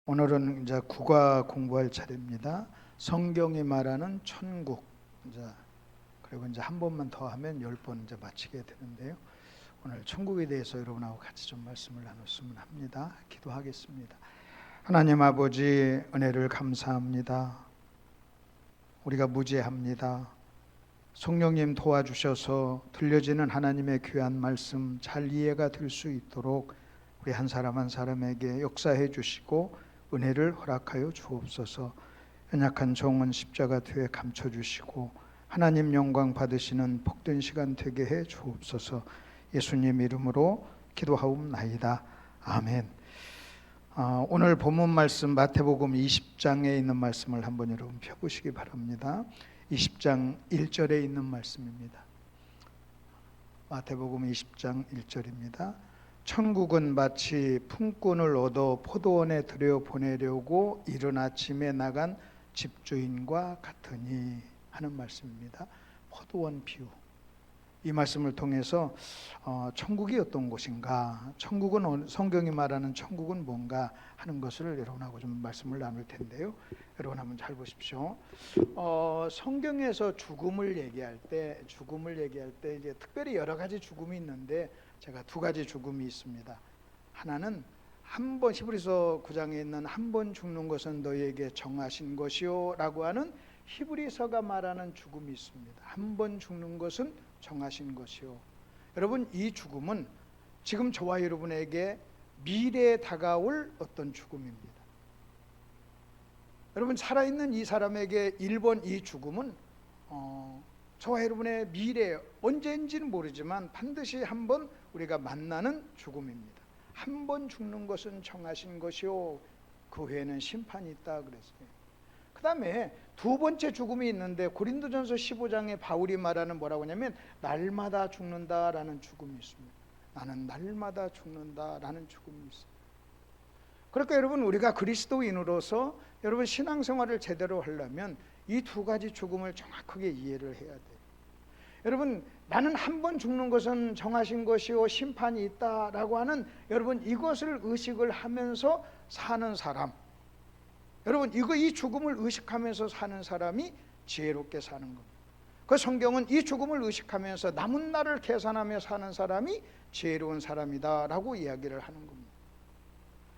오늘은 이제 국어 공부할 차례입니다. 성경이 말하는 천국. 그리고 이제 한 번만 더 하면 10번 이제 마치게 되는데요. 오늘 천국에 대해서 여러분하고 같이 좀 말씀을 나눴으면 합니다. 기도하겠습니다. 하나님 아버지, 은혜를 감사합니다. 우리가 무죄합니다. 성령님 도와주셔서 들려지는 하나님의 귀한 말씀 잘 이해가 될 수 있도록 우리 한 사람 한 사람에게 역사해 주시고 은혜를 허락하여 주옵소서. 연약한 종은 십자가 뒤에 감춰주시고 하나님 영광 받으시는 복된 시간 되게 해 주옵소서. 예수님 이름으로 기도하옵나이다. 아멘. 오늘 본문 말씀 마태복음 20장에 있는 말씀을 한번 여러분 펴보시기 바랍니다. 20장 1절에 있는 말씀입니다. 마태복음 20장 1절입니다. 천국은 마치 품꾼을 얻어 포도원에 들여보내려고 이른 아침에 나간 집주인과 같으니 하는 말씀입니다. 포도원 비유. 이 말씀을 통해서 천국이 어떤 곳인가, 천국은 성경이 말하는 천국은 뭔가 하는 것을 여러분하고 좀 말씀을 나눌 텐데요. 여러분 한번 잘 보십시오. 성경에서 죽음을 얘기할 때 이제 특별히 여러 가지 죽음이 있는데 제가 두 가지 죽음이 있습니다. 하나는 한 번, 히브리서 9장에 있는 한 번 죽는 것은 너희에게 정하신 것이요 라고 하는 히브리서가 말하는 죽음이 있습니다. 한 번 죽는 것은 정하신 것이요. 여러분, 이 죽음은 지금 저와 여러분에게 미래에 다가올 어떤 죽음입니다. 여러분, 살아있는 이 사람에게 1번 이 죽음은 저와 여러분의 미래, 언제인지는 모르지만 반드시 한번 우리가 만나는 죽음입니다. 한 번 죽는 것은 정하신 것이요 그 후에는 심판이 있다 그랬어요. 그 다음에 두 번째 죽음이 있는데 고린도전서 15장에 바울이 말하는 뭐라고 하냐면 날마다 죽는다라는 죽음이 있습니다. 나는 날마다 죽는다라는 죽음이 있어요. 그러니까 여러분, 우리가 그리스도인으로서 여러분 신앙생활을 제대로 하려면 이 두 가지 죽음을 정확하게 이해를 해야 돼요. 여러분, 나는 한 번 죽는 것은 정하신 것이요 심판이 있다라고 하는 여러분 이것을 의식을 하면서 사는 사람, 여러분 이 죽음을 의식하면서 사는 사람이 지혜롭게 사는 겁니다. 그 성경은 이 죽음을 의식하면서 남은 날을 계산하며 사는 사람이 지혜로운 사람이다라고 이야기를 하는 겁니다.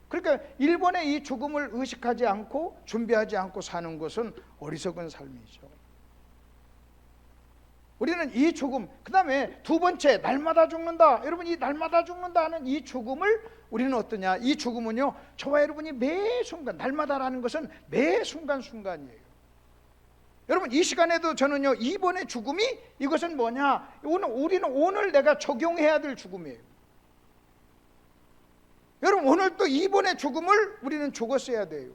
그러니까 일본의 이 죽음을 의식하지 않고 준비하지 않고 사는 것은 어리석은 삶이죠. 우리는 이 죽음, 그 다음에 두 번째 날마다 죽는다. 여러분, 이 날마다 죽는다 하는 이 죽음을 우리는 어떠냐, 이 죽음은요 저와 여러분이 매 순간, 날마다라는 것은 매 순간순간이에요. 여러분, 이 시간에도 저는요 이번의 죽음이 이것은 뭐냐, 우리는 오늘 내가 적용해야 될 죽음이에요. 여러분, 오늘 또 이번의 죽음을 우리는 죽었어야 돼요.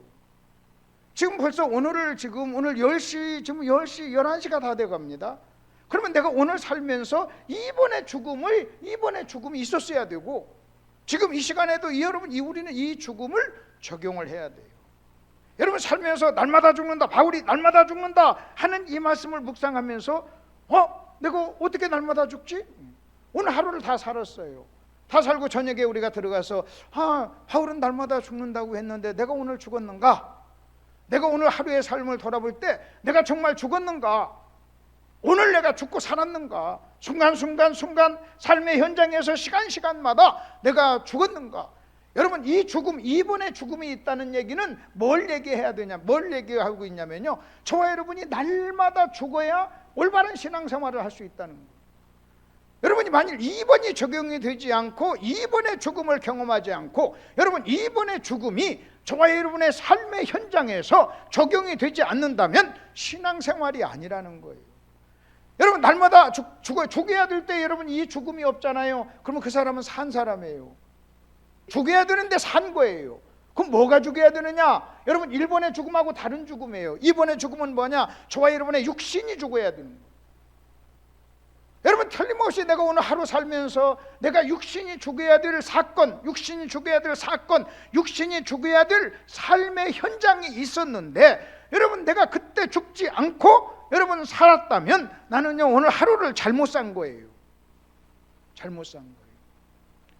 지금 벌써 오늘 10시, 지금 10시, 11시가 다 돼 갑니다. 그러면 내가 오늘 살면서 이번의 죽음이 있었어야 되고, 지금 이 시간에도 우리는 이 죽음을 적용을 해야 돼요. 여러분, 살면서 날마다 죽는다, 바울이 날마다 죽는다 하는 이 말씀을 묵상하면서 내가 어떻게 날마다 죽지? 오늘 하루를 다 살았어요. 다 살고 저녁에 우리가 들어가서 바울은 날마다 죽는다고 했는데 내가 오늘 죽었는가? 내가 오늘 하루의 삶을 돌아볼 때 내가 정말 죽었는가? 오늘 내가 죽고 살았는가? 순간순간 삶의 현장에서 시간마다 내가 죽었는가? 여러분, 이 죽음, 이번에 죽음이 있다는 얘기는 뭘 얘기해야 되냐, 뭘 얘기하고 있냐면요, 저와 여러분이 날마다 죽어야 올바른 신앙생활을 할 수 있다는 거예요. 여러분이 만일 이번이 적용이 되지 않고 이번의 죽음을 경험하지 않고, 여러분 이번의 죽음이 저와 여러분의 삶의 현장에서 적용이 되지 않는다면 신앙생활이 아니라는 거예요. 여러분, 날마다 죽어야 될 때 여러분 이 죽음이 없잖아요. 그러면 그 사람은 산 사람이에요. 죽어야 되는데 산 거예요. 그럼 뭐가 죽어야 되느냐? 여러분, 일본의 죽음하고 다른 죽음이에요. 이번의 죽음은 뭐냐? 저와 여러분의 육신이 죽어야 되는 거예요. 여러분, 틀림없이 내가 오늘 하루 살면서 내가 육신이 죽어야 될 사건, 육신이 죽어야 될 삶의 현장이 있었는데, 여러분 내가 그때 죽지 않고 여러분 살았다면 나는요 오늘 하루를 잘못 산 거예요. 잘못 산 거예요.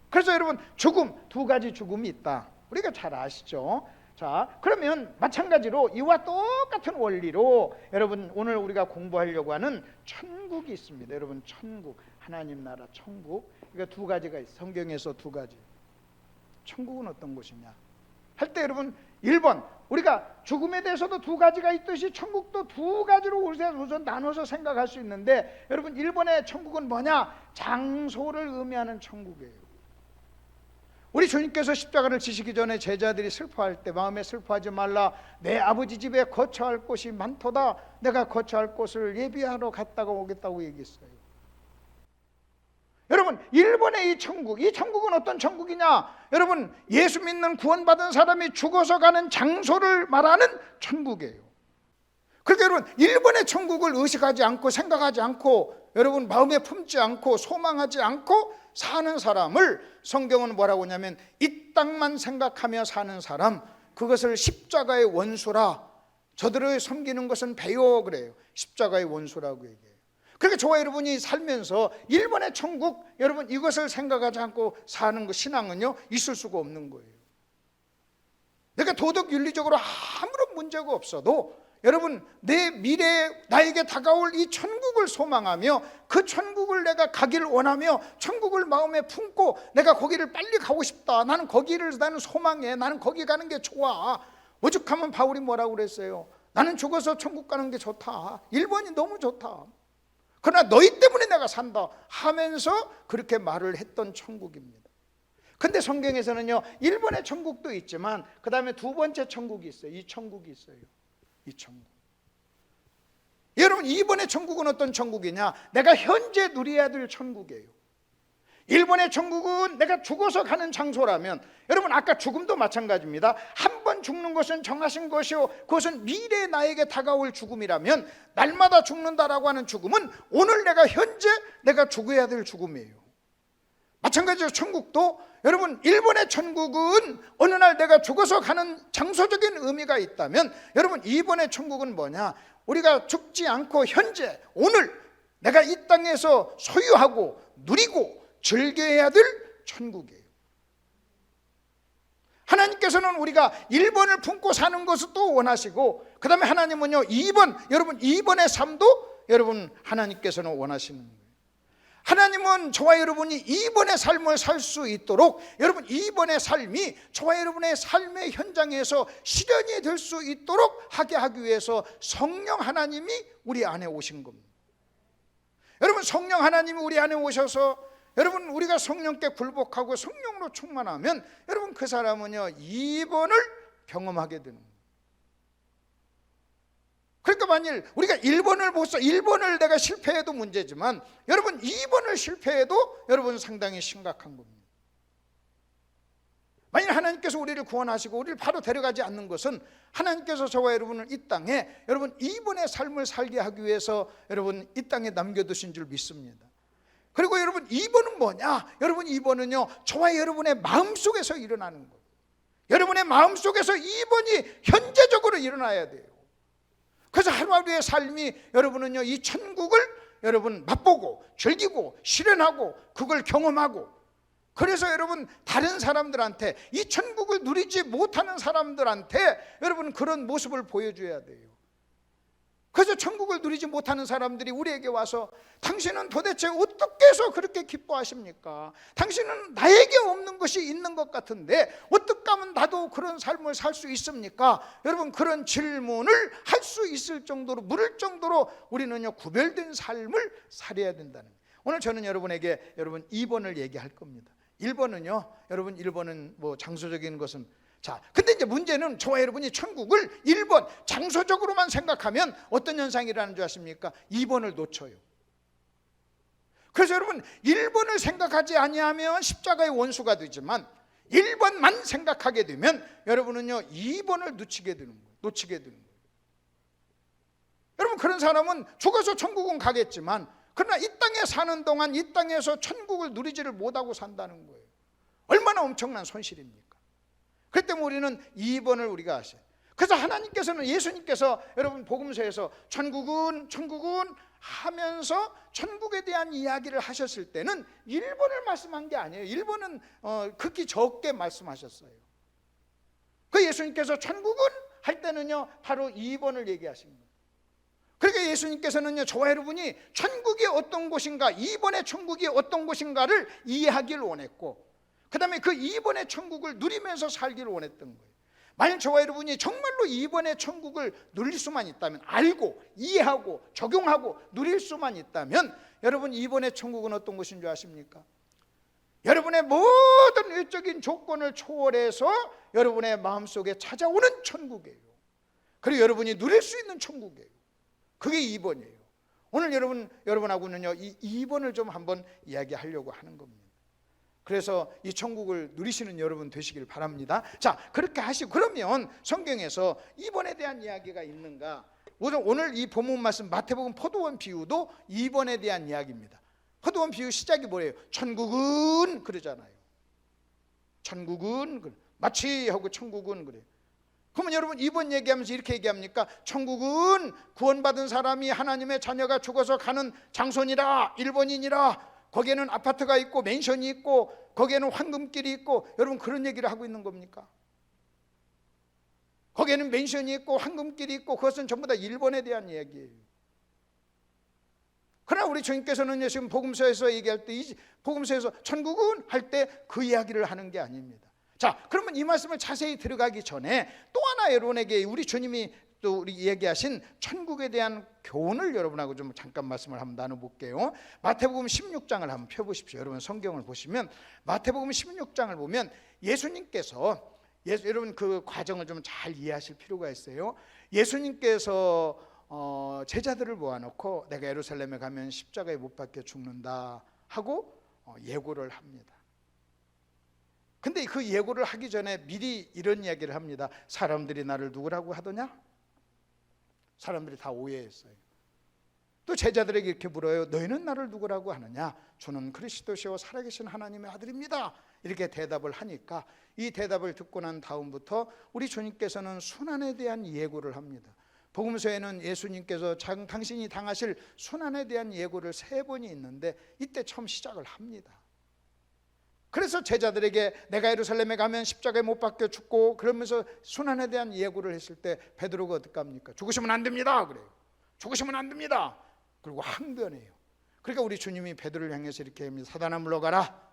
그래서 여러분, 죽음, 두 가지 죽음이 있다. 우리가 잘 아시죠? 자, 그러면 마찬가지로 이와 똑같은 원리로 여러분 오늘 우리가 공부하려고 하는 천국이 있습니다. 여러분 천국, 하나님 나라 천국, 이거 두 가지가 있어요. 성경에서 두 가지. 천국은 어떤 곳이냐 할 때 여러분 1번, 우리가 죽음에 대해서도 두 가지가 있듯이 천국도 두 가지로 우선 나눠서 생각할 수 있는데, 여러분 1번의 천국은 뭐냐? 장소를 의미하는 천국이에요. 우리 주님께서 십자가를 지시기 전에 제자들이 슬퍼할 때 마음에 슬퍼하지 말라, 내 아버지 집에 거처할 곳이 많도다, 내가 거처할 곳을 예비하러 갔다가 오겠다고 얘기했어요. 여러분 1번의 이 천국, 이 천국은 어떤 천국이냐? 여러분 예수 믿는 구원받은 사람이 죽어서 가는 장소를 말하는 천국이에요. 그러니까 여러분 1번의 천국을 의식하지 않고 생각하지 않고 여러분 마음에 품지 않고 소망하지 않고 사는 사람을 성경은 뭐라고 하냐면 이 땅만 생각하며 사는 사람, 그것을 십자가의 원수라, 저들을 섬기는 것은 배요 그래요. 십자가의 원수라고 얘기해요. 그러니까 저와 여러분이 살면서 1번의 천국, 여러분 이것을 생각하지 않고 사는 것, 신앙은요 있을 수가 없는 거예요. 내가 도덕 윤리적으로 아무런 문제가 없어도 여러분 내 미래에 나에게 다가올 이 천국을 소망하며 그 천국을 내가 가기를 원하며 천국을 마음에 품고 내가 거기를 빨리 가고 싶다, 나는 거기를 나는 소망해, 나는 거기 가는 게 좋아. 오죽하면 바울이 뭐라고 그랬어요? 나는 죽어서 천국 가는 게 좋다, 1번이 너무 좋다, 그러나 너희 때문에 내가 산다 하면서 그렇게 말을 했던 천국입니다. 근데 성경에서는요 1번의 천국도 있지만 그 다음에 두 번째 천국이 있어요. 이 천국이 있어요. 이 천국. 여러분 2번의 천국은 어떤 천국이냐? 내가 현재 누려야 될 천국이에요. 1번의 천국은 내가 죽어서 가는 장소라면, 여러분 아까 죽음도 마찬가지입니다. 한 번 죽는 것은 정하신 것이요 그것은 미래에 나에게 다가올 죽음이라면, 날마다 죽는다라고 하는 죽음은 오늘 내가 현재 내가 죽어야 될 죽음이에요. 마찬가지로 천국도 여러분 1번의 천국은 어느 날 내가 죽어서 가는 장소적인 의미가 있다면, 여러분 2번의 천국은 뭐냐? 우리가 죽지 않고 현재 오늘 내가 이 땅에서 소유하고 누리고 즐겨야 될 천국이에요. 하나님께서는 우리가 1번을 품고 사는 것을 또 원하시고, 그 다음에 하나님은요 2번, 여러분 2번의 삶도 여러분 하나님께서는 원하시는 거예요. 하나님은 저와 여러분이 2번의 삶을 살 수 있도록, 여러분 2번의 삶이 저와 여러분의 삶의 현장에서 실현이 될 수 있도록 하게 하기 위해서 성령 하나님이 우리 안에 오신 겁니다. 여러분 성령 하나님이 우리 안에 오셔서 여러분 우리가 성령께 굴복하고 성령으로 충만하면 여러분 그 사람은요 2번을 경험하게 되는 거예요. 그러니까 만일 우리가 1번을 못 써, 1번을 내가 실패해도 문제지만 여러분 2번을 실패해도 여러분 상당히 심각한 겁니다. 만일 하나님께서 우리를 구원하시고 우리를 바로 데려가지 않는 것은 하나님께서 저와 여러분을 이 땅에 여러분 2번의 삶을 살게 하기 위해서 여러분 이 땅에 남겨두신 줄 믿습니다. 그리고 여러분 2번은 뭐냐? 여러분 2번은요 저와 여러분의 마음속에서 일어나는 거예요. 여러분의 마음속에서 2번이 현재적으로 일어나야 돼요. 그래서 하루하루의 삶이 여러분은요 이 천국을 여러분 맛보고 즐기고 실현하고 그걸 경험하고, 그래서 여러분 다른 사람들한테 이 천국을 누리지 못하는 사람들한테 여러분 그런 모습을 보여줘야 돼요. 그래서 천국을 누리지 못하는 사람들이 우리에게 와서 당신은 도대체 어떻게 해서 그렇게 기뻐하십니까? 당신은 나에게 없는 것이 있는 것 같은데 어떻게 하면 나도 그런 삶을 살 수 있습니까? 여러분 그런 질문을 할 수 있을 정도로, 물을 정도로 우리는요 구별된 삶을 살아야 된다는 거예요. 오늘 저는 여러분에게 여러분 2번을 얘기할 겁니다. 1번은요 여러분 1번은 뭐 장소적인 것은, 자, 근데 이제 문제는 저와 여러분이 천국을 1번 장소적으로만 생각하면 어떤 현상이 일어나는 줄 아십니까? 2번을 놓쳐요. 그래서 여러분 1번을 생각하지 아니하면 십자가의 원수가 되지만 1번만 생각하게 되면 여러분은요 2번을 놓치게 되는 거예요. 여러분 그런 사람은 죽어서 천국은 가겠지만 그러나 이 땅에 사는 동안 이 땅에서 천국을 누리지를 못하고 산다는 거예요. 얼마나 엄청난 손실입니까? 그렇기 때문에 우리는 2번을 우리가 아셔요. 그래서 하나님께서는, 예수님께서 여러분 복음서에서 천국은 하면서 천국에 대한 이야기를 하셨을 때는 1번을 말씀한 게 아니에요. 1번은 극히 적게 말씀하셨어요. 그 예수님께서 천국은 할 때는요 바로 2번을 얘기하신 거예요. 그러니까 예수님께서는요 저와 여러분이 천국이 어떤 곳인가, 2번의 천국이 어떤 곳인가를 이해하기를 원했고, 그 다음에 그 2번의 천국을 누리면서 살기를 원했던 거예요. 만약 저와 여러분이 정말로 2번의 천국을 누릴 수만 있다면, 알고 이해하고 적용하고 누릴 수만 있다면, 여러분 2번의 천국은 어떤 곳인 줄 아십니까? 여러분의 모든 외적인 조건을 초월해서 여러분의 마음속에 찾아오는 천국이에요. 그리고 여러분이 누릴 수 있는 천국이에요. 그게 2번이에요. 오늘 여러분하고는요 이 2번을 좀 한번 이야기하려고 하는 겁니다. 그래서 이 천국을 누리시는 여러분 되시길 바랍니다. 자, 그렇게 하시고, 그러면 성경에서 2번에 대한 이야기가 있는가? 오늘 이 본문 말씀 마태복음 포도원 비유도 2번에 대한 이야기입니다. 포도원 비유 시작이 뭐예요? 천국은 그러잖아요. 천국은 마치 하고 천국은 그래요. 그러면 여러분 2번 얘기하면서 이렇게 얘기합니까? 천국은 구원받은 사람이 하나님의 자녀가 죽어서 가는 장소니라, 1번이니라. 거기에는 아파트가 있고 맨션이 있고 거기에는 황금길이 있고, 여러분 그런 얘기를 하고 있는 겁니까? 거기에는 맨션이 있고 황금길이 있고 그것은 전부 다 1번에 대한 이야기예요. 그러나 우리 주님께서는 지금 복음서에서 얘기할 때, 이 복음서에서 천국은 할 때 그 이야기를 하는 게 아닙니다. 자, 그러면 이 말씀을 자세히 들어가기 전에 또 하나 여러분에게 우리 주님이 또 우리 얘기하신 천국에 대한 교훈을 여러분하고 좀 잠깐 말씀을 한번 나눠볼게요. 마태복음 16장을 한번 펴보십시오. 여러분 성경을 보시면 마태복음 16장을 보면 예수님께서 여러분 그 과정을 좀 잘 이해하실 필요가 있어요. 예수님께서 제자들을 모아놓고 내가 예루살렘에 가면 십자가에 못 박혀 죽는다 하고 예고를 합니다. 근데 그 예고를 하기 전에 미리 이런 이야기를 합니다. 사람들이 나를 누구라고 하더냐? 사람들이 다 오해했어요. 또 제자들에게 이렇게 물어요. 너희는 나를 누구라고 하느냐? 주는 그리스도시요 살아계신 하나님의 아들입니다. 이렇게 대답을 하니까, 이 대답을 듣고 난 다음부터 우리 주님께서는 순환에 대한 예고를 합니다. 복음서에는 예수님께서 당신이 당하실 순환에 대한 예고를 3번이 있는데 이때 처음 시작을 합니다. 그래서 제자들에게 내가 예루살렘에 가면 십자가에 못 박혀 죽고, 그러면서 순환에 대한 예고를 했을 때 베드로가 어떡합니까? 죽으시면 안 됩니다 그래요. 죽으시면 안 됩니다. 그리고 항변해요. 그러니까 우리 주님이 베드로를 향해서 이렇게 합니다. 사단아 물러가라.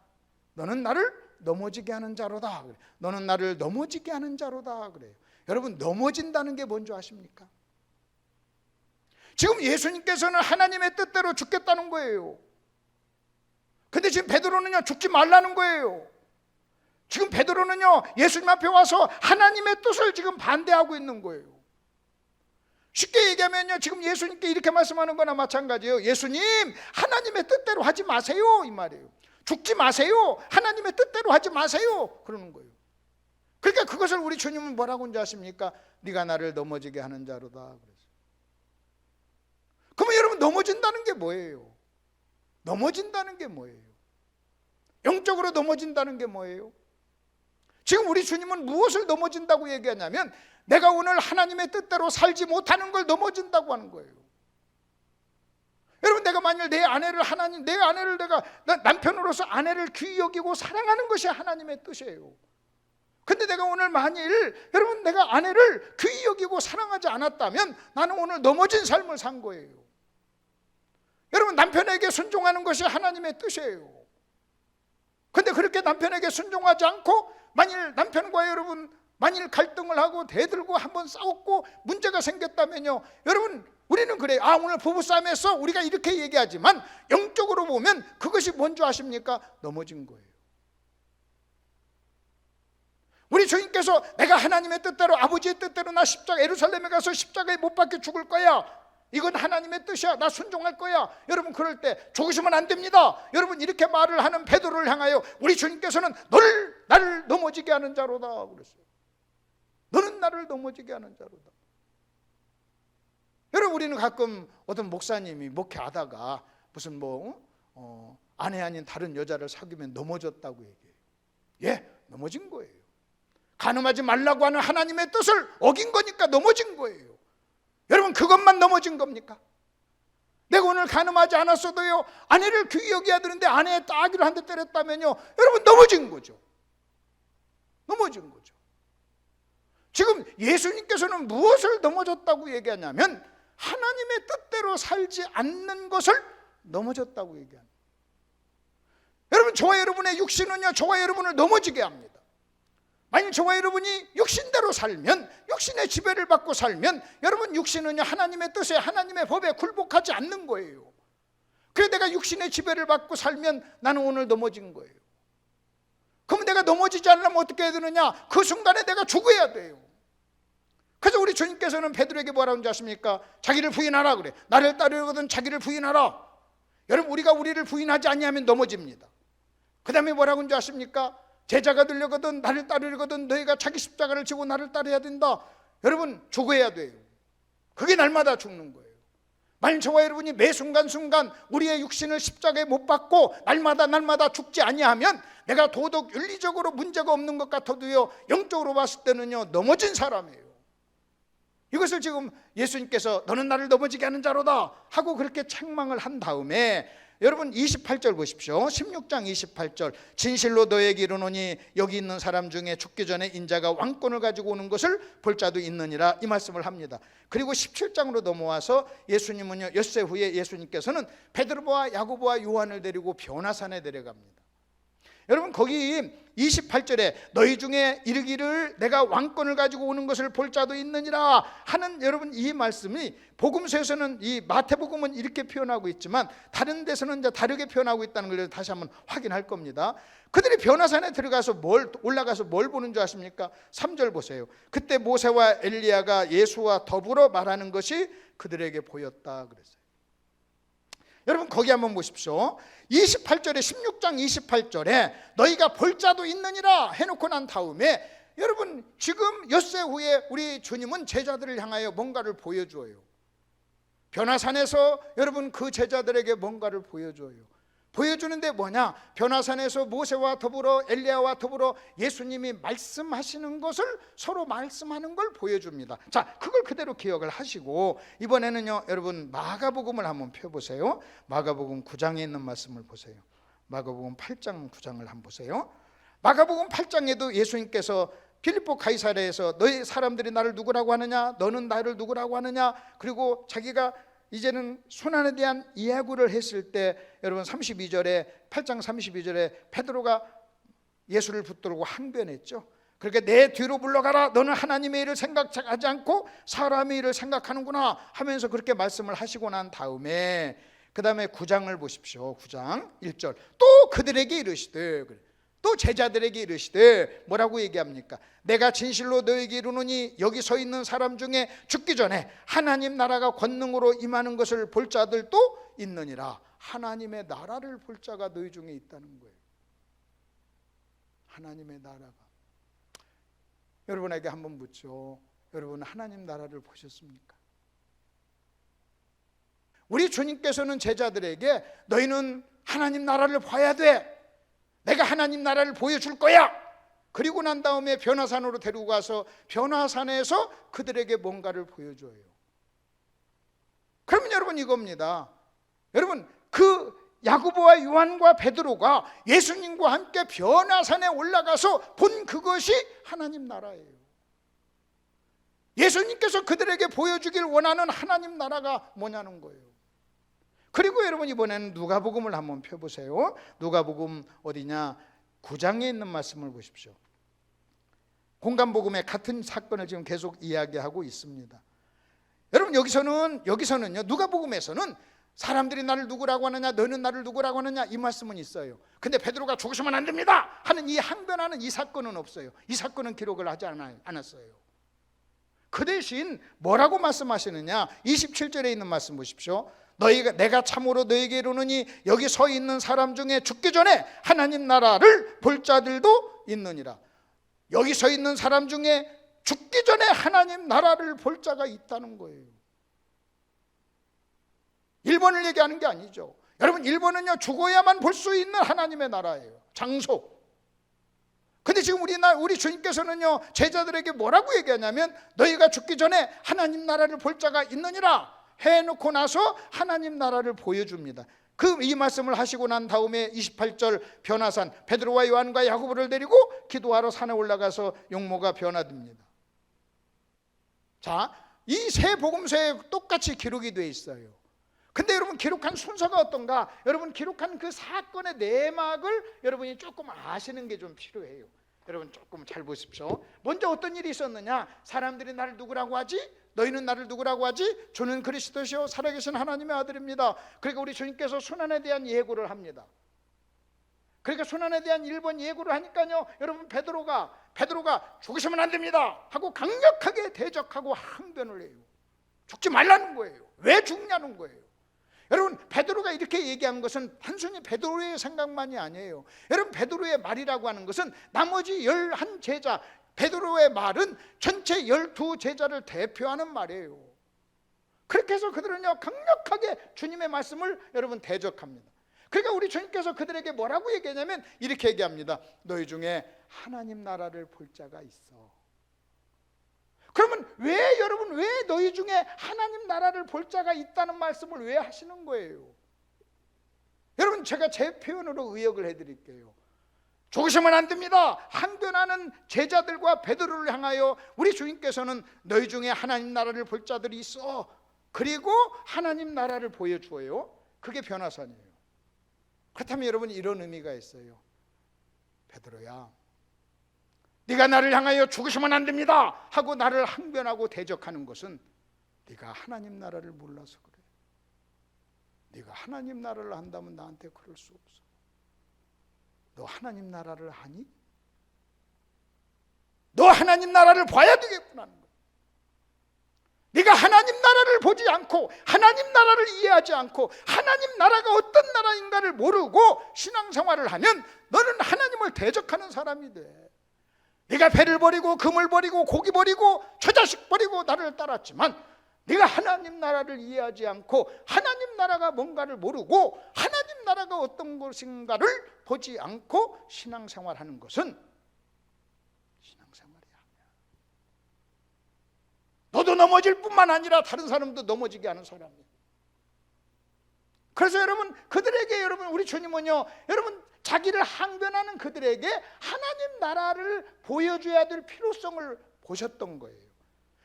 너는 나를 넘어지게 하는 자로다. 그래요. 너는 나를 넘어지게 하는 자로다 그래요. 여러분 넘어진다는 게 뭔지 아십니까? 지금 예수님께서는 하나님의 뜻대로 죽겠다는 거예요. 근데 지금 베드로는요 죽지 말라는 거예요. 지금 베드로는요 예수님 앞에 와서 하나님의 뜻을 지금 반대하고 있는 거예요. 쉽게 얘기하면요 지금 예수님께 이렇게 말씀하는 거나 마찬가지예요. 예수님, 하나님의 뜻대로 하지 마세요 이 말이에요. 죽지 마세요. 하나님의 뜻대로 하지 마세요 그러는 거예요. 그러니까 그것을 우리 주님은 뭐라고 하는지 아십니까? 네가 나를 넘어지게 하는 자로다 그랬어요. 그러면 여러분 넘어진다는 게 뭐예요? 넘어진다는 게 뭐예요? 영적으로 넘어진다는 게 뭐예요? 지금 우리 주님은 무엇을 넘어진다고 얘기하냐면, 내가 오늘 하나님의 뜻대로 살지 못하는 걸 넘어진다고 하는 거예요. 여러분, 내가 만일 내 아내를 내가 남편으로서 아내를 귀히 여기고 사랑하는 것이 하나님의 뜻이에요. 근데 내가 오늘 만일 여러분 내가 아내를 귀히 여기고 사랑하지 않았다면 나는 오늘 넘어진 삶을 산 거예요. 여러분, 남편에게 순종하는 것이 하나님의 뜻이에요. 근데 그렇게 남편에게 순종하지 않고 만일 갈등을 하고 대들고 한번 싸웠고 문제가 생겼다면요, 여러분 우리는 그래요. 오늘 부부싸움에서 우리가 이렇게 얘기하지만 영적으로 보면 그것이 뭔지 아십니까? 넘어진 거예요. 우리 주님께서 내가 하나님의 뜻대로, 아버지의 뜻대로 나 예루살렘에 가서 십자가에 못 박혀 죽을 거야, 이건 하나님의 뜻이야, 나 순종할 거야. 여러분, 그럴 때 죽으시면 안 됩니다. 여러분, 이렇게 말을 하는 베드로를 향하여 우리 주님께서는 나를 넘어지게 하는 자로다 그랬어요. 너는 나를 넘어지게 하는 자로다. 여러분, 우리는 가끔 어떤 목사님이 목회하다가 무슨 아내 아닌 다른 여자를 사귀면 넘어졌다고 얘기해요. 예, 넘어진 거예요. 간음하지 말라고 하는 하나님의 뜻을 어긴 거니까 넘어진 거예요. 여러분, 그것만 넘어진 겁니까? 내가 오늘 간음하지 않았어도요 아내를 귀히 여겨야 되는데 아내의 따귀를 한 대 때렸다면요, 여러분 넘어진 거죠. 넘어진 거죠. 지금 예수님께서는 무엇을 넘어졌다고 얘기하냐면 하나님의 뜻대로 살지 않는 것을 넘어졌다고 얘기합니다. 여러분, 저와 여러분의 육신은요, 저와 여러분을 넘어지게 합니다. 만약 저와 여러분이 육신대로 살면, 육신의 지배를 받고 살면, 여러분, 육신은요 하나님의 뜻에, 하나님의 법에 굴복하지 않는 거예요. 그래서 내가 육신의 지배를 받고 살면 나는 오늘 넘어진 거예요. 그러면 내가 넘어지지 않으려면 어떻게 해야 되느냐? 그 순간에 내가 죽어야 돼요. 그래서 우리 주님께서는 베드로에게 뭐라고 하는지 아십니까? 자기를 부인하라 그래. 나를 따르거든 자기를 부인하라. 여러분, 우리가 우리를 부인하지 아니하면 넘어집니다. 그 다음에 뭐라고 하는지 아십니까? 제자가 되려거든 나를 따르려거든 너희가 자기 십자가를 지고 나를 따라야 된다. 여러분, 죽어야 돼요. 그게 날마다 죽는 거예요. 만약 저와 여러분이 매 순간순간 우리의 육신을 십자가에 못 박고 날마다 죽지 아니하면 내가 도덕 윤리적으로 문제가 없는 것 같아도요, 영적으로 봤을 때는요 넘어진 사람이에요. 이것을 지금 예수님께서 너는 나를 넘어지게 하는 자로다 하고 그렇게 책망을 한 다음에 여러분 28절 보십시오. 16장 28절. 진실로 너에게 이르노니 여기 있는 사람 중에 죽기 전에 인자가 왕권을 가지고 오는 것을 볼 자도 있느니라, 이 말씀을 합니다. 그리고 17장으로 넘어와서 예수님은요, 엿새 후에 예수님께서는 베드로와 야고보와 요한을 데리고 변화산에 데려갑니다. 여러분, 거기 28절에 너희 중에 이르기를 내가 왕권을 가지고 오는 것을 볼 자도 있느니라 하는, 여러분, 이 말씀이 복음서에서는, 이 마태복음은 이렇게 표현하고 있지만 다른 데서는 이제 다르게 표현하고 있다는 걸 다시 한번 확인할 겁니다. 그들이 변화산에 들어가서 올라가서 뭘 보는 줄 아십니까? 3절 보세요. 그때 모세와 엘리야가 예수와 더불어 말하는 것이 그들에게 보였다 그랬어요. 여러분, 거기 한번 보십시오. 28절에, 16장 28절에 너희가 볼 자도 있느니라 해놓고 난 다음에, 여러분, 지금 엿새 후에 우리 주님은 제자들을 향하여 뭔가를 보여줘요. 변화산에서 여러분 그 제자들에게 뭔가를 보여줘요. 보여주는데 뭐냐? 변화산에서 모세와 더불어 엘리야와 더불어 예수님이 말씀하시는 것을 서로 말씀하는 걸 보여줍니다. 자, 그걸 그대로 기억을 하시고 이번에는요, 여러분 마가복음을 한번 펴보세요. 마가복음 9장에 있는 말씀을 보세요. 마가복음 8장 9장을 한번 보세요. 마가복음 8장에도 예수님께서 빌립보 가이사랴에서 너희 사람들이 나를 누구라고 하느냐, 너는 나를 누구라고 하느냐, 그리고 자기가 이제는 순환에 대한 이야기를 했을 때, 여러분 32절에, 8장 32절에 베드로가 예수를 붙들고 항변했죠. 그러니까 내 뒤로 물러가라, 너는 하나님의 일을 생각하지 않고 사람의 일을 생각하는구나 하면서 그렇게 말씀을 하시고 난 다음에 그 다음에 9장을 보십시오. 9장 1절. 또 그들에게 이르시되, 또 제자들에게 이르시되 뭐라고 얘기합니까? 내가 진실로 너에게 이르노니 여기 서 있는 사람 중에 죽기 전에 하나님 나라가 권능으로 임하는 것을 볼 자들도 있느니라. 하나님의 나라를 볼 자가 너희 중에 있다는 거예요. 하나님의 나라가. 여러분에게 한번 묻죠. 여러분, 하나님 나라를 보셨습니까? 우리 주님께서는 제자들에게 너희는 하나님 나라를 봐야 돼, 내가 하나님 나라를 보여줄 거야. 그리고 난 다음에 변화산으로 데리고 가서 변화산에서 그들에게 뭔가를 보여줘요. 그러면 여러분 이겁니다. 여러분, 그 야고보와 요한과 베드로가 예수님과 함께 변화산에 올라가서 본 그것이 하나님 나라예요. 예수님께서 그들에게 보여주길 원하는 하나님 나라가 뭐냐는 거예요. 그리고 여러분 이번에는 누가복음을 한번 펴보세요. 누가복음 어디냐? 9장에 있는 말씀을 보십시오. 공간복음의 같은 사건을 지금 계속 이야기하고 있습니다. 여러분 여기서는요, 누가복음에서는 사람들이 나를 누구라고 하느냐, 너는 나를 누구라고 하느냐, 이 말씀은 있어요. 근데 베드로가 죽으시면 안 됩니다 하는 이 항변하는 이 사건은 없어요. 이 사건은 기록을 하지 않았어요. 그 대신 뭐라고 말씀하시느냐? 27절에 있는 말씀 보십시오. 내가 참으로 너에게 이르노니 여기 서 있는 사람 중에 죽기 전에 하나님 나라를 볼 자들도 있느니라. 여기 서 있는 사람 중에 죽기 전에 하나님 나라를 볼 자가 있다는 거예요. 일본을 얘기하는 게 아니죠. 여러분, 일본은요 죽어야만 볼 수 있는 하나님의 나라예요. 장소. 근데 지금 우리 주님께서는요 제자들에게 뭐라고 얘기하냐면 너희가 죽기 전에 하나님 나라를 볼 자가 있느니라 해놓고 나서 하나님 나라를 보여줍니다. 이 말씀을 하시고 난 다음에 28절 변화산, 베드로와 요한과 야고보를 데리고 기도하러 산에 올라가서 용모가 변화됩니다. 자, 이 세 복음서에 똑같이 기록이 되어 있어요. 근데 여러분 기록한 순서가 어떤가? 여러분 기록한 그 사건의 내막을 여러분이 조금 아시는 게 좀 필요해요. 여러분 조금 잘 보십시오. 먼저 어떤 일이 있었느냐? 사람들이 나를 누구라고 하지? 너희는 나를 누구라고 하지? 주는 그리스도시요 살아계신 하나님의 아들입니다. 그러니까 우리 주님께서 순환에 대한 예고를 합니다. 그러니까 순환에 대한 1번 예고를 하니까요, 여러분 베드로가 죽으시면 안 됩니다 하고 강력하게 대적하고 항변을 해요. 죽지 말라는 거예요. 왜 죽냐는 거예요. 여러분 베드로가 이렇게 얘기한 것은 단순히 베드로의 생각만이 아니에요. 여러분 베드로의 말이라고 하는 것은 나머지 11 제자, 베드로의 말은 전체 12 제자를 대표하는 말이에요. 그렇게 해서 그들은요 강력하게 주님의 말씀을 여러분 대적합니다. 그러니까 우리 주님께서 그들에게 뭐라고 얘기하냐면 이렇게 얘기합니다. 너희 중에 하나님 나라를 볼 자가 있어. 그러면 왜 여러분 왜 너희 중에 하나님 나라를 볼 자가 있다는 말씀을 왜 하시는 거예요? 여러분 제가 제 표현으로 의역을 해드릴게요. 죽으시면 안 됩니다 항변하는 제자들과 베드로를 향하여 우리 주님께서는 너희 중에 하나님 나라를 볼 자들이 있어, 그리고 하나님 나라를 보여주어요. 그게 변화산이에요. 그렇다면 여러분 이런 의미가 있어요. 베드로야, 네가 나를 향하여 죽으시면 안 됩니다 하고 나를 항변하고 대적하는 것은 네가 하나님 나라를 몰라서 그래. 네가 하나님 나라를 한다면 나한테 그럴 수 없어. 너 하나님 나라를 아니? 너 하나님 나라를 봐야 되겠구나 하는 거야. 네가 하나님 나라를 보지 않고 하나님 나라를 이해하지 않고 하나님 나라가 어떤 나라인가를 모르고 신앙생활을 하면 너는 하나님을 대적하는 사람이 돼. 네가 배를 버리고 금을 버리고 고기 버리고 처자식 버리고 나를 따랐지만 네가 하나님 나라를 이해하지 않고 하나님 나라가 뭔가를 모르고 하나님 나라가 어떤 것인가를 보지 않고 신앙생활하는 것은 신앙생활이 아니야. 너도 넘어질 뿐만 아니라 다른 사람도 넘어지게 하는 사람이야. 그래서 여러분 그들에게 여러분 우리 주님은요 여러분 자기를 항변하는 그들에게 하나님 나라를 보여줘야 될 필요성을 보셨던 거예요.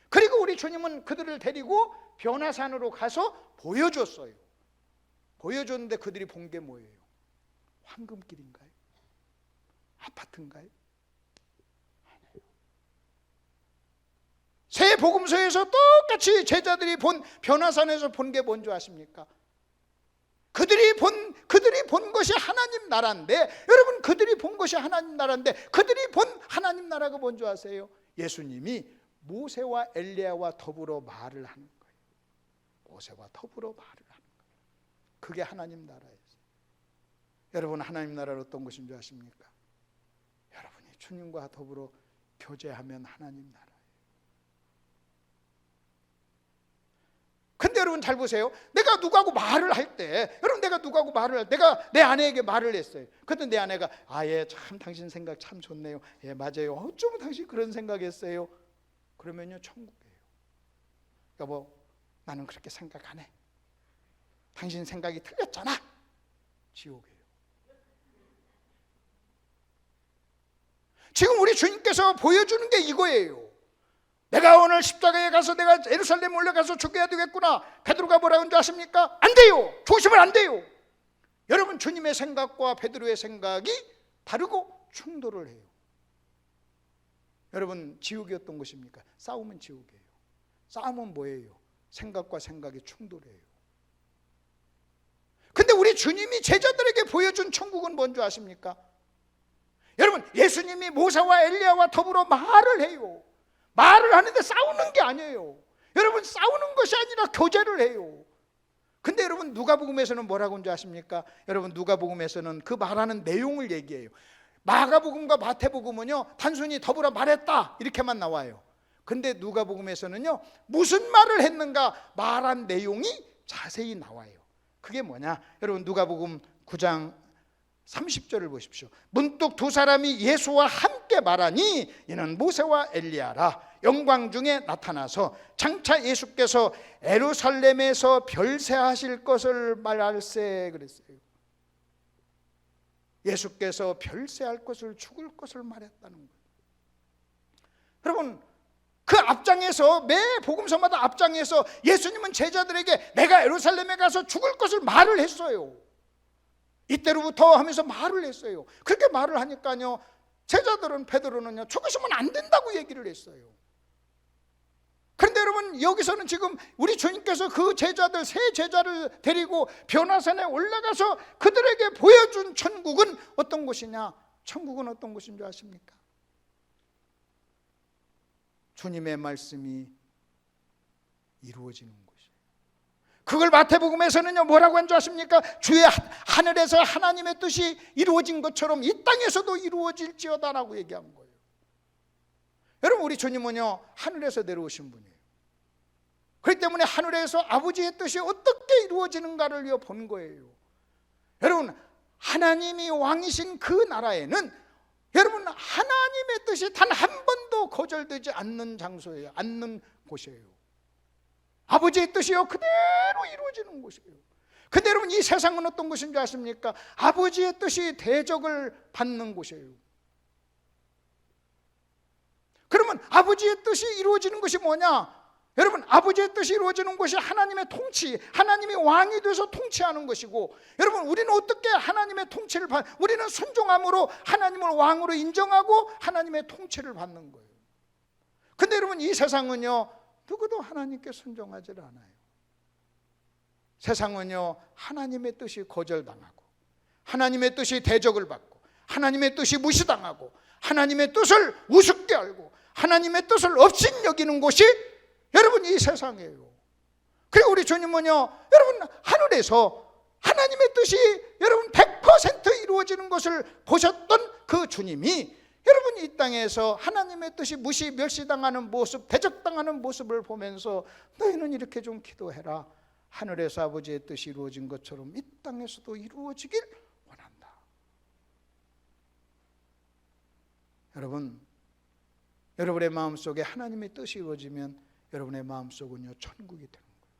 그리고 우리 주님은 그들을 데리고 변화산으로 가서 보여줬어요. 보여줬는데 그들이 본 게 뭐예요? 황금길인가요? 아파트인가요? 아니에요. 새 복음서에서 똑같이 제자들이 본 변화산에서 본 게 뭔지 아십니까? 그들이 본 것이 하나님 나라인데, 여러분 그들이 본 것이 하나님 나라인데 그들이 본 하나님 나라가 뭔지 아세요? 예수님이 모세와 엘리야와 더불어 말을 하는 거예요. 모세와 더불어 말을 하는 거예요. 그게 하나님 나라예요. 여러분 하나님 나라는 어떤 것인 줄 아십니까? 여러분이 주님과 더불어 교제하면 하나님 나라예요. 근데 여러분 잘 보세요. 내가 누구하고 말을 할 때, 여러분 내가 누구하고 말을 할 때, 내가 내 아내에게 말을 했어요. 그때 내 아내가 예, 참 당신 생각 참 좋네요. 예, 맞아요. 어쩌면 당신 그런 생각했어요. 그러면요 천국이에요. 여보, 나는 그렇게 생각 안 해. 당신 생각이 틀렸잖아. 지옥이에요. 지금 우리 주님께서 보여주는 게 이거예요. 내가 오늘 십자가에 가서 내가 예루살렘 올라가서 죽여야 되겠구나. 베드로가 뭐라고 하는지 아십니까? 안 돼요. 죽으시면 안 돼요. 여러분 주님의 생각과 베드로의 생각이 다르고 충돌을 해요. 여러분 지옥이 어떤 것입니까? 싸움은 지옥이에요. 싸움은 뭐예요? 생각과 생각이 충돌해요. 근데 우리 주님이 제자들에게 보여준 천국은 뭔지 아십니까? 여러분 예수님이 모세와 엘리야와 더불어 말을 해요. 말을 하는데 싸우는 게 아니에요. 여러분 싸우는 것이 아니라 교제를 해요. 근데 여러분 누가복음에서는 뭐라고 하는지 아십니까? 여러분 누가복음에서는 그 말하는 내용을 얘기해요. 마가복음과 마태복음은요 단순히 더불어 말했다 이렇게만 나와요. 근데 누가복음에서는요 무슨 말을 했는가 말한 내용이 자세히 나와요. 그게 뭐냐? 여러분 누가복음 9장 30절을 보십시오. 문득 두 사람이 예수와 함께 말하니 이는 모세와 엘리야라. 영광 중에 나타나서 장차 예수께서 예루살렘에서 별세하실 것을 말할세 그랬어요. 예수께서 별세할 것을, 죽을 것을 말했다는 거예요. 여러분 그 앞장에서 매 복음서마다 앞장에서 예수님은 제자들에게 내가 예루살렘에 가서 죽을 것을 말을 했어요. 이때로부터 하면서 말을 했어요. 그렇게 말을 하니까요, 제자들은, 베드로는요, 죽으시면 안 된다고 얘기를 했어요. 그런데 여러분, 여기서는 지금 우리 주님께서 그 제자들, 세 제자를 데리고 변화산에 올라가서 그들에게 보여준 천국은 어떤 곳이냐? 천국은 어떤 곳인 줄 아십니까? 주님의 말씀이 이루어지는 곳이에요. 그걸 마태복음에서는요, 뭐라고 한 줄 아십니까? 주의 하늘에서 하나님의 뜻이 이루어진 것처럼 이 땅에서도 이루어질지어다라고 얘기한 거예요. 여러분, 우리 주님은요, 하늘에서 내려오신 분이에요. 그렇기 때문에 하늘에서 아버지의 뜻이 어떻게 이루어지는가를 본 거예요. 여러분, 하나님이 왕이신 그 나라에는 여러분, 하나님의 뜻이 단 한 번도 거절되지 않는 장소예요. 않는 곳이에요. 아버지의 뜻이요, 그대로 이루어지는 곳이에요. 근데 여러분, 이 세상은 어떤 곳인 줄 아십니까? 아버지의 뜻이 대적을 받는 곳이에요. 그러면 아버지의 뜻이 이루어지는 것이 뭐냐? 여러분, 아버지의 뜻이 이루어지는 것이 하나님의 통치, 하나님이 왕이 돼서 통치하는 것이고, 여러분, 우리는 어떻게 하나님의 통치를 우리는 순종함으로 하나님을 왕으로 인정하고 하나님의 통치를 받는 거예요. 근데 여러분, 이 세상은요, 누구도 하나님께 순종하지 않아요. 세상은요, 하나님의 뜻이 거절당하고, 하나님의 뜻이 대적을 받고, 하나님의 뜻이 무시당하고, 하나님의 뜻을 우습게 알고, 하나님의 뜻을 업신 여기는 곳이 여러분, 이 세상이에요. 그리고 우리 주님은요, 여러분, 하늘에서 하나님의 뜻이 여러분 100% 이루어지는 것을 보셨던 그 주님이 여러분, 이 땅에서 하나님의 뜻이 무시 멸시당하는 모습, 대적당하는 모습을 보면서 너희는 이렇게 좀 기도해라. 하늘에서 아버지의 뜻이 이루어진 것처럼 이 땅에서도 이루어지길 원한다. 여러분, 여러분의 마음속에 하나님의 뜻이 이루어지면 여러분의 마음속은요, 천국이 되는 거예요.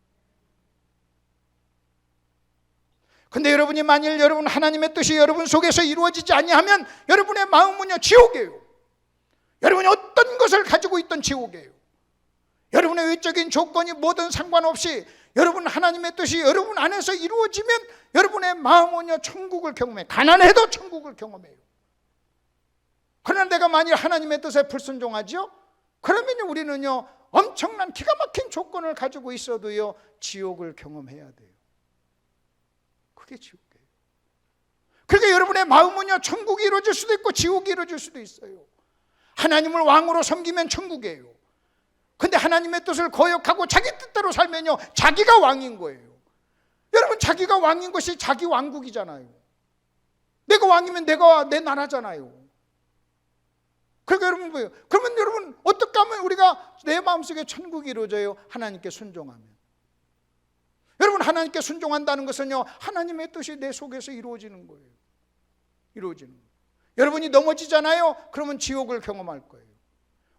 근데 여러분이 만일 여러분 하나님의 뜻이 여러분 속에서 이루어지지 아니하면 여러분의 마음은요, 지옥이에요. 여러분이 어떤 것을 가지고 있던 지옥이에요. 여러분의 외적인 조건이 뭐든 상관없이 여러분 하나님의 뜻이 여러분 안에서 이루어지면 여러분의 마음은요, 천국을 경험해요. 가난해도 천국을 경험해요. 그러나 내가 만일 하나님의 뜻에 불순종하죠? 그러면 우리는요, 엄청난 기가 막힌 조건을 가지고 있어도요, 지옥을 경험해야 돼요. 그게 지옥이에요. 그러니까 여러분의 마음은요, 천국이 이루어질 수도 있고 지옥이 이루어질 수도 있어요. 하나님을 왕으로 섬기면 천국이에요. 근데 하나님의 뜻을 거역하고 자기 뜻대로 살면요, 자기가 왕인 거예요. 여러분, 자기가 왕인 것이 자기 왕국이잖아요. 내가 왕이면 내가 내 나라잖아요. 그러니까 여러분 뭐예요? 그러면 여러분, 어떻게 하면 우리가 내 마음속에 천국이 이루어져요? 하나님께 순종하면. 여러분, 하나님께 순종한다는 것은요, 하나님의 뜻이 내 속에서 이루어지는 거예요. 이루어지는 거예요. 여러분이 넘어지잖아요? 그러면 지옥을 경험할 거예요.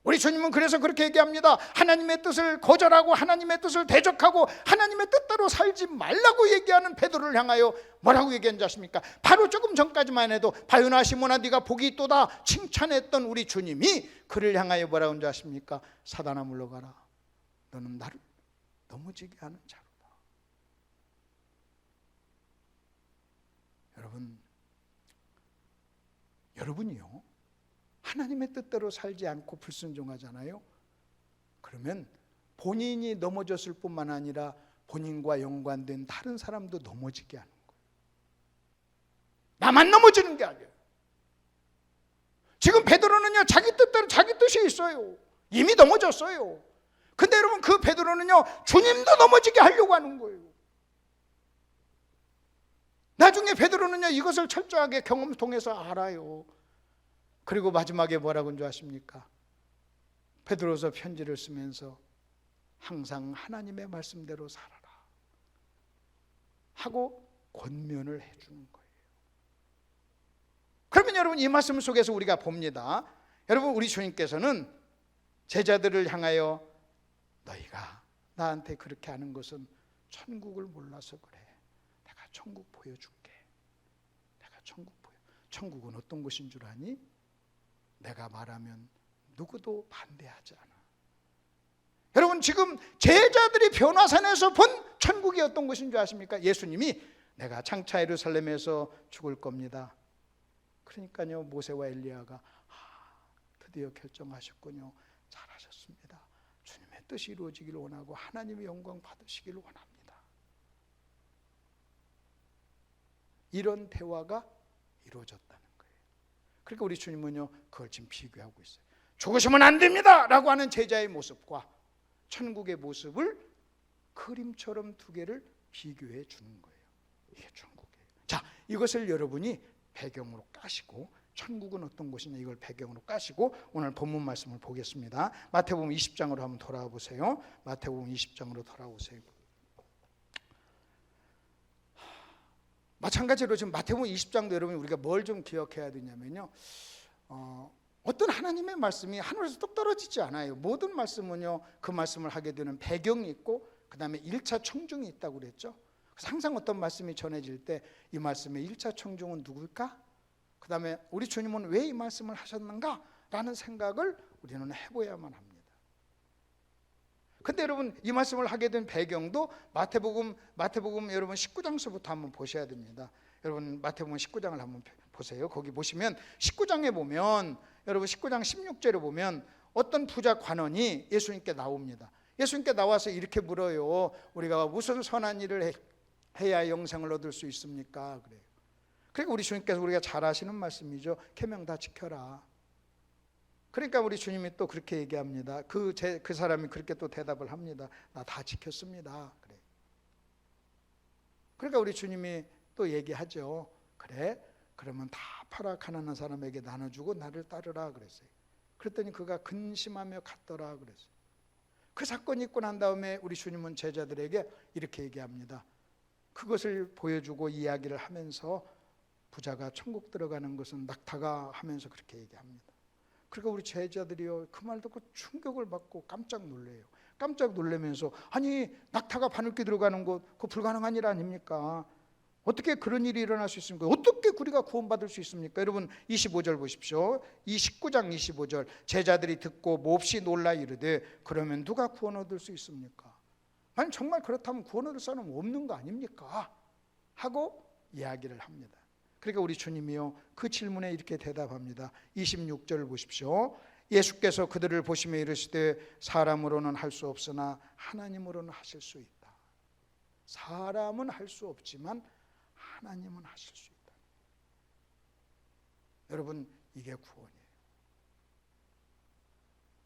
우리 주님은 그래서 그렇게 얘기합니다. 하나님의 뜻을 거절하고 하나님의 뜻을 대적하고 하나님의 뜻대로 살지 말라고 얘기하는 베드로를 향하여 뭐라고 얘기한지 아십니까? 바로 조금 전까지만 해도 바요나 시몬아 네가 복이 있도다 칭찬했던 우리 주님이 그를 향하여 뭐라고 한지 아십니까? 사단아 물러가라. 너는 나를 넘어지게 하는 자로다. 여러분이요, 하나님의 뜻대로 살지 않고 불순종하잖아요. 그러면 본인이 넘어졌을 뿐만 아니라 본인과 연관된 다른 사람도 넘어지게 하는 거예요. 나만 넘어지는 게 아니에요. 지금 베드로는요, 자기 뜻대로 자기 뜻이 있어요. 이미 넘어졌어요. 근데 여러분, 그 베드로는요, 주님도 넘어지게 하려고 하는 거예요. 나중에 베드로는요, 이것을 철저하게 경험 통해서 알아요. 그리고 마지막에 뭐라고 한 줄 아십니까? 베드로서 편지를 쓰면서 항상 하나님의 말씀대로 살아라 하고 권면을 해주는 거예요. 그러면 여러분, 이 말씀 속에서 우리가 봅니다. 여러분, 우리 주님께서는 제자들을 향하여 너희가 나한테 그렇게 하는 것은 천국을 몰라서 그래. 내가 천국 보여줄게. 내가 천국 보여. 천국은 어떤 곳인 줄 아니? 내가 말하면 누구도 반대하지 않아. 여러분 지금 제자들이 변화산에서 본 천국이 어떤 것인 줄 아십니까? 예수님이 내가 장차 예루살렘에서 죽을 겁니다. 그러니까요, 모세와 엘리야가 드디어 결정하셨군요. 잘하셨습니다. 주님의 뜻이 이루어지길 원하고 하나님의 영광 받으시길 원합니다. 이런 대화가 이루어졌다는 거예요. 그러니까 우리 주님은요, 그걸 지금 비교하고 있어요. 죽으시면 안 됩니다 라고 하는 제자의 모습과 천국의 모습을 그림처럼 두 개를 비교해 주는 거예요. 이게 천국이에요. 자, 이것을 여러분이 배경으로 까시고 천국은 어떤 곳이냐 이걸 배경으로 까시고 오늘 본문 말씀을 보겠습니다. 마태복음 20장으로 한번 돌아와 보세요. 마태복음 20장으로 돌아오세요. 마찬가지로 지금 마태복음 20장도 여러분 우리가 뭘 좀 기억해야 되냐면요, 어떤 하나님의 말씀이 하늘에서 뚝 떨어지지 않아요. 모든 말씀은요, 그 말씀을 하게 되는 배경이 있고 그 다음에 1차 청중이 있다고 그랬죠. 그래서 항상 어떤 말씀이 전해질 때 이 말씀의 1차 청중은 누굴까? 그 다음에 우리 주님은 왜 이 말씀을 하셨는가? 라는 생각을 우리는 해봐야만 합니다. 근데 여러분 이 말씀을 하게 된 배경도 마태복음 여러분 19장서부터 한번 보셔야 됩니다. 여러분 마태복음 19장을 한번 보세요. 거기 보시면 19장에 보면 여러분 19장 16절에 보면 어떤 부자 관원이 예수님께 나옵니다. 예수님께 나와서 이렇게 물어요. 우리가 무슨 선한 일을 해야 영생을 얻을 수 있습니까? 그래요. 그러니까 우리 주님께서 우리가 잘 아시는 말씀이죠. 계명 다 지켜라. 그러니까 우리 주님이 또 그렇게 얘기합니다. 그 사람이 그렇게 또 대답을 합니다. 나 다 지켰습니다. 그래. 그러니까 우리 주님이 또 얘기하죠. 그래, 그러면 다 팔아 가난한 사람에게 나눠주고 나를 따르라 그랬어요. 그랬더니 그가 근심하며 갔더라 그랬어요. 그 사건이 있고 난 다음에 우리 주님은 제자들에게 이렇게 얘기합니다. 그것을 보여주고 이야기를 하면서 부자가 천국 들어가는 것은 낙타가 하면서 그렇게 얘기합니다. 그러니까 우리 제자들이요, 그 말 듣고 충격을 받고 깜짝 놀래요. 깜짝 놀라면서 아니 낙타가 바늘귀 들어가는 것 그거 불가능한 일 아닙니까? 어떻게 그런 일이 일어날 수 있습니까? 어떻게 우리가 구원받을 수 있습니까? 여러분 25절 보십시오. 이 19장 25절 제자들이 듣고 몹시 놀라 이르되 그러면 누가 구원 얻을 수 있습니까? 아니 정말 그렇다면 구원 얻을 사람은 없는 거 아닙니까? 하고 이야기를 합니다. 그러니까 우리 주님이요 그 질문에 이렇게 대답합니다. 26절을 보십시오. 예수께서 그들을 보시며 이르시되 사람으로는 할 수 없으나 하나님으로는 하실 수 있다. 사람은 할 수 없지만 하나님은 하실 수 있다. 여러분 이게 구원이에요.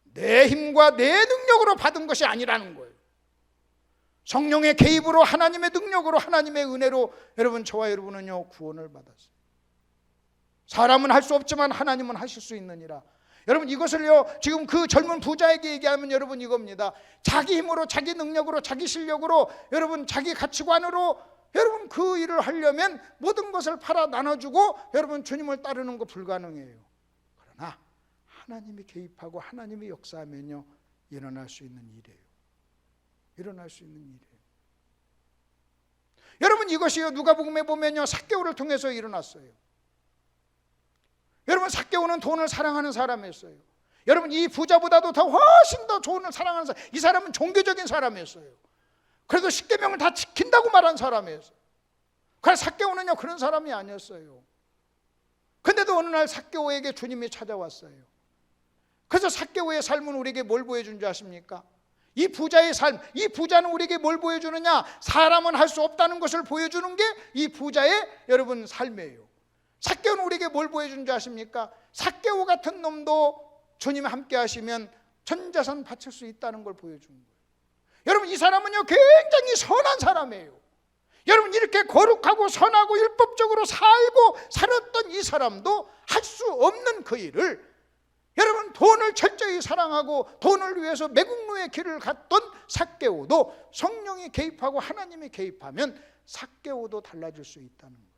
내 힘과 내 능력으로 받은 것이 아니라는 거예요. 성령의 개입으로 하나님의 능력으로 하나님의 은혜로 여러분 저와 여러분은요 구원을 받았어요. 사람은 할 수 없지만 하나님은 하실 수 있느니라. 여러분 이것을요 지금 그 젊은 부자에게 얘기하면 여러분 이겁니다. 자기 힘으로 자기 능력으로 자기 실력으로 여러분 자기 가치관으로 여러분 그 일을 하려면 모든 것을 팔아 나눠주고 여러분 주님을 따르는 거 불가능해요. 그러나 하나님이 개입하고 하나님이 역사하면요 일어날 수 있는 일이에요. 일어날 수 있는 일이에요. 여러분 이것이요 누가복음에 보면요 삭개오를 통해서 일어났어요. 여러분 삭개오는 돈을 사랑하는 사람이었어요. 여러분 이 부자보다도 더 훨씬 더 돈을 사랑하는 사람, 이 사람은 종교적인 사람이었어요. 그래도 십계명을 다 지킨다고 말한 사람이었어요. 그래서 삭개오는요 그런 사람이 아니었어요. 근데도 어느 날 삭개오에게 주님이 찾아왔어요. 그래서 삭개오의 삶은 우리에게 뭘 보여준 줄 아십니까? 이 부자의 삶, 이 부자는 우리에게 뭘 보여주느냐? 사람은 할 수 없다는 것을 보여주는 게 이 부자의 여러분 삶이에요. 삭개오는 우리에게 뭘 보여준 줄 아십니까? 삭개오 같은 놈도 주님 함께 하시면 전 재산 바칠 수 있다는 걸 보여주는 거예요. 여러분 이 사람은요 굉장히 선한 사람이에요. 여러분 이렇게 거룩하고 선하고 율법적으로 살고 살았던 이 사람도 할 수 없는 그 일을 여러분 돈을 철저히 사랑하고 돈을 위해서 매국노의 길을 갔던 삭개오도 성령이 개입하고 하나님이 개입하면 삭개오도 달라질 수 있다는 거예요.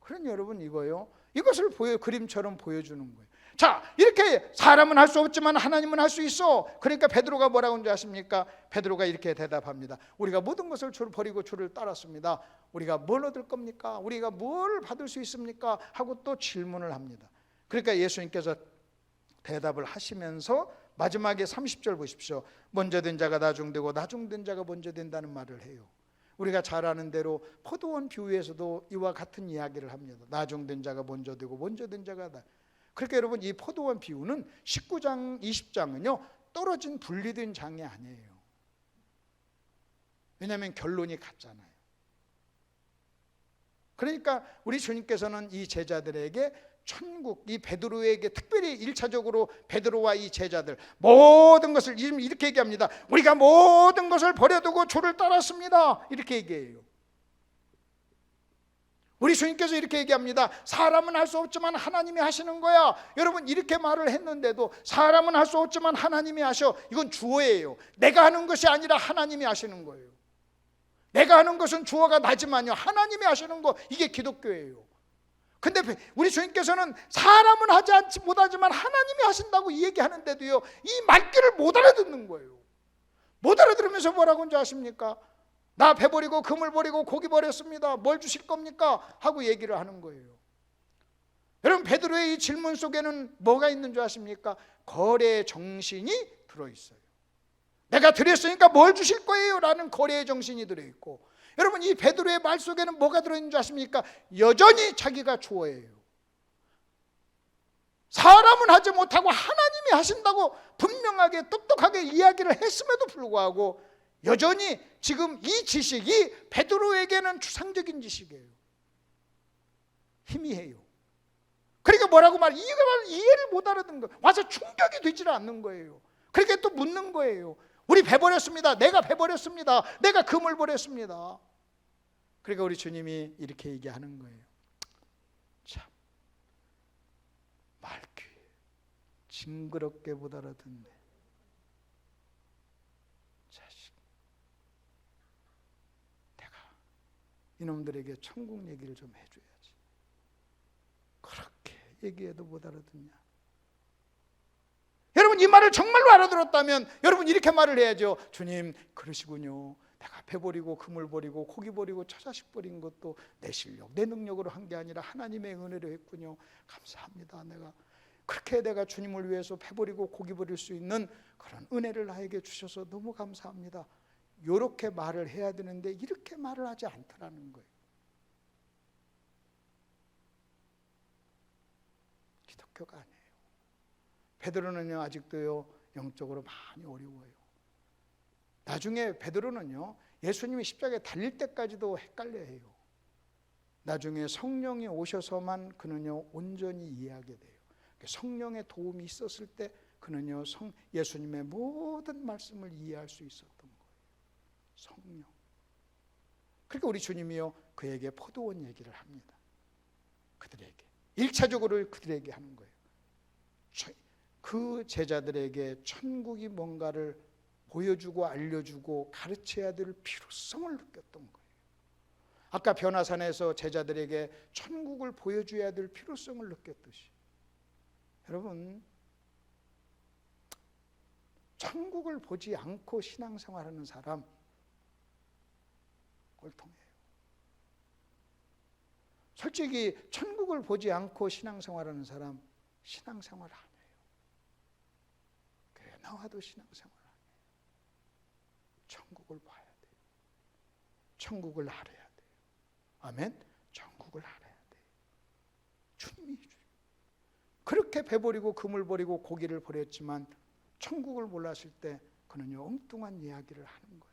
그러니 여러분 이거요 이것을 그림처럼 보여주는 거예요. 자 이렇게 사람은 할 수 없지만 하나님은 할 수 있어. 그러니까 베드로가 뭐라고 하는지 아십니까? 베드로가 이렇게 대답합니다. 우리가 모든 것을 버리고 주를 따랐습니다. 우리가 뭘 얻을 겁니까? 우리가 뭘 받을 수 있습니까? 하고 또 질문을 합니다. 그러니까 예수님께서 대답을 하시면서 마지막에 30절 보십시오. 먼저 된 자가 나중되고 나중된 자가 먼저 된다는 말을 해요. 우리가 잘 아는 대로 포도원 비유에서도 이와 같은 이야기를 합니다. 나중된 자가 먼저 되고 먼저 된 자가 나. 그러니까 여러분, 이 포도원 비유는 19장 20장은요 떨어진 분리된 장이 아니에요. 왜냐하면 결론이 같잖아요. 그러니까 우리 주님께서는 이 제자들에게 천국, 이 베드로에게 특별히 1차적으로 베드로와 이 제자들 모든 것을 지금 이렇게 얘기합니다. 우리가 모든 것을 버려두고 주를 따랐습니다. 이렇게 얘기해요. 우리 주님께서 이렇게 얘기합니다. 사람은 할 수 없지만 하나님이 하시는 거야. 여러분, 이렇게 말을 했는데도 사람은 할 수 없지만 하나님이 하셔. 이건 주어예요. 내가 하는 것이 아니라 하나님이 하시는 거예요. 내가 하는 것은 주어가 나지만요, 하나님이 하시는 거, 이게 기독교예요. 근데 우리 주님께서는 사람은 하지 않지 못하지만 하나님이 하신다고 이 얘기하는데도요, 이 말귀를 못 알아듣는 거예요. 못 알아들으면서 뭐라고 하는지 아십니까? 나 배 버리고 금을 버리고 고기 버렸습니다. 뭘 주실 겁니까? 하고 얘기를 하는 거예요. 여러분, 베드로의 이 질문 속에는 뭐가 있는 줄 아십니까? 거래 정신이 들어있어요. 내가 드렸으니까 뭘 주실 거예요? 라는 거래의 정신이 들어있고, 여러분, 이 베드로의 말 속에는 뭐가 들어있는 줄 아십니까? 여전히 자기가 주어예요. 사람은 하지 못하고 하나님이 하신다고 분명하게 똑똑하게 이야기를 했음에도 불구하고 여전히 지금 이 지식이 베드로에게는 추상적인 지식이에요. 희미해요. 그러니까 뭐라고 이걸 이해를 못 알아듣는 거예요. 와서 충격이 되질 않는 거예요. 그렇게 또 묻는 거예요. 우리 배 버렸습니다. 내가 배 버렸습니다. 내가 금을 버렸습니다. 그러니까 우리 주님이 이렇게 얘기하는 거예요. 참, 말귀 징그럽게 못 알아듣네. 자식, 내가 이놈들에게 천국 얘기를 좀 해줘야지. 그렇게 얘기해도 못 알아듣냐. 여러분, 이 말을 정말로 알아들었다면 여러분 이렇게 말을 해야죠. 주님, 그러시군요. 내가 배 버리고 금을 버리고 고기 버리고 처자식 버린 것도 내 실력, 내 능력으로 한 게 아니라 하나님의 은혜로 했군요. 감사합니다. 내가 주님을 위해서 배 버리고 고기 버릴 수 있는 그런 은혜를 나에게 주셔서 너무 감사합니다. 이렇게 말을 해야 되는데 이렇게 말을 하지 않더라는 거예요. 기독교가 아니에요. 베드로는요, 아직도요 영적으로 많이 어려워요. 나중에 베드로는요, 예수님이 십자가에 달릴 때까지도 헷갈려해요. 나중에 성령이 오셔서만 그는요 온전히 이해하게 돼요. 성령의 도움이 있었을 때 그는요 예수님의 모든 말씀을 이해할 수 있었던 거예요. 성령. 그러니까 우리 주님이요 그에게 포도원 얘기를 합니다. 그들에게 1차적으로 그들에게 하는 거예요. 그 제자들에게 천국이 뭔가를 보여주고 알려주고 가르쳐야 될 필요성을 느꼈던 거예요. 아까 변화산에서 제자들에게 천국을 보여줘야 될 필요성을 느꼈듯이, 여러분, 천국을 보지 않고 신앙생활하는 사람 꼴통이에요. 솔직히 천국을 보지 않고 신앙생활하는 사람 신앙생활 안 해요. 교회 나와도 신앙생활 안 해요. 천국을 봐야 돼요. 천국을 알아야 돼요. 아멘. 천국을 알아야 돼요. 주님이 그렇게 배 버리고 금을 버리고 고기를 버렸지만 천국을 몰랐을 때 그는요 엉뚱한 이야기를 하는 거예요.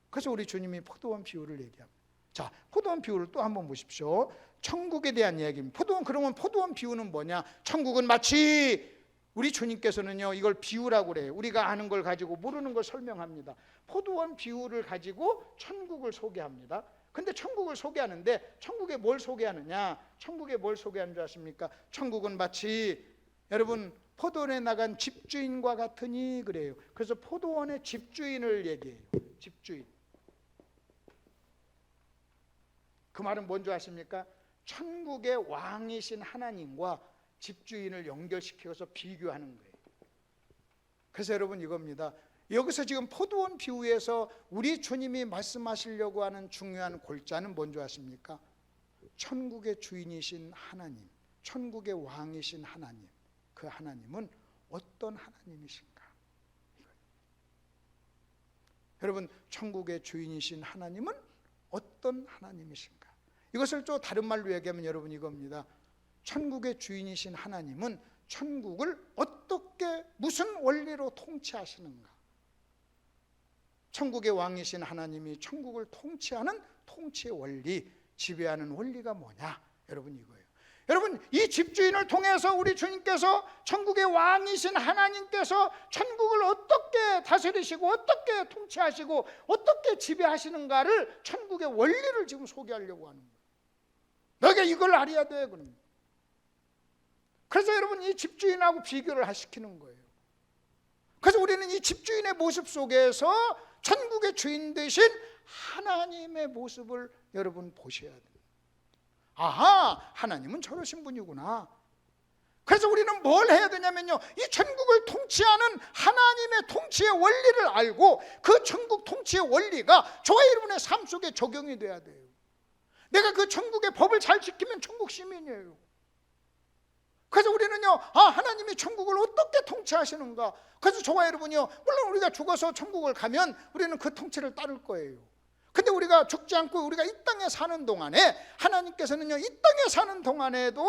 그래서 우리 주님이 포도원 비유를 얘기합니다. 자, 포도원 비유를 또 한번 보십시오. 천국에 대한 이야기입니다. 그러면 포도원 비유는 뭐냐? 천국은 마치, 우리 주님께서는요 이걸 비유라고 그래요. 우리가 아는 걸 가지고 모르는 걸 설명합니다. 포도원 비유를 가지고 천국을 소개합니다. 근데 천국을 소개하는데 천국에 뭘 소개하느냐? 천국에 뭘 소개하는 줄 아십니까? 천국은 마치, 여러분, 포도원에 나간 집주인과 같으니 그래요. 그래서 포도원의 집주인을 얘기해요. 집주인. 그 말은 뭔지 아십니까? 천국의 왕이신 하나님과 집주인을 연결시켜서 비교하는 거예요. 그래서 여러분 이겁니다. 여기서 지금 포도원 비유에서 우리 주님이 말씀하시려고 하는 중요한 골자는 뭔지 아십니까? 천국의 주인이신 하나님, 천국의 왕이신 하나님, 그 하나님은 어떤 하나님이신가? 여러분, 천국의 주인이신 하나님은 어떤 하나님이신가? 이것을 또 다른 말로 얘기하면 여러분 이겁니다. 천국의 주인이신 하나님은 천국을 어떻게, 무슨 원리로 통치하시는가? 천국의 왕이신 하나님이 천국을 통치하는 통치의 원리, 지배하는 원리가 뭐냐? 여러분 이거예요. 여러분, 이 집주인을 통해서 우리 주님께서, 천국의 왕이신 하나님께서 천국을 어떻게 다스리시고 어떻게 통치하시고 어떻게 지배하시는가를, 천국의 원리를 지금 소개하려고 하는 거예요. 너희가 이걸 알아야 돼. 그럼. 그래서 여러분, 이 집주인하고 비교를 시키는 거예요. 그래서 우리는 이 집주인의 모습 속에서 천국의 주인 되신 하나님의 모습을 여러분 보셔야 돼요. 아하, 하나님은 저러신 분이구나. 그래서 우리는 뭘 해야 되냐면요, 이 천국을 통치하는 하나님의 통치의 원리를 알고 그 천국 통치의 원리가 저와 여러분의 삶 속에 적용이 돼야 돼요. 내가 그 천국의 법을 잘 지키면 천국 시민이에요. 그래서 우리는요, 하나님이 천국을 어떻게 통치하시는가? 그래서 저와 여러분이요, 물론 우리가 죽어서 천국을 가면 우리는 그 통치를 따를 거예요. 근데 우리가 죽지 않고 우리가 이 땅에 사는 동안에, 하나님께서는요, 이 땅에 사는 동안에도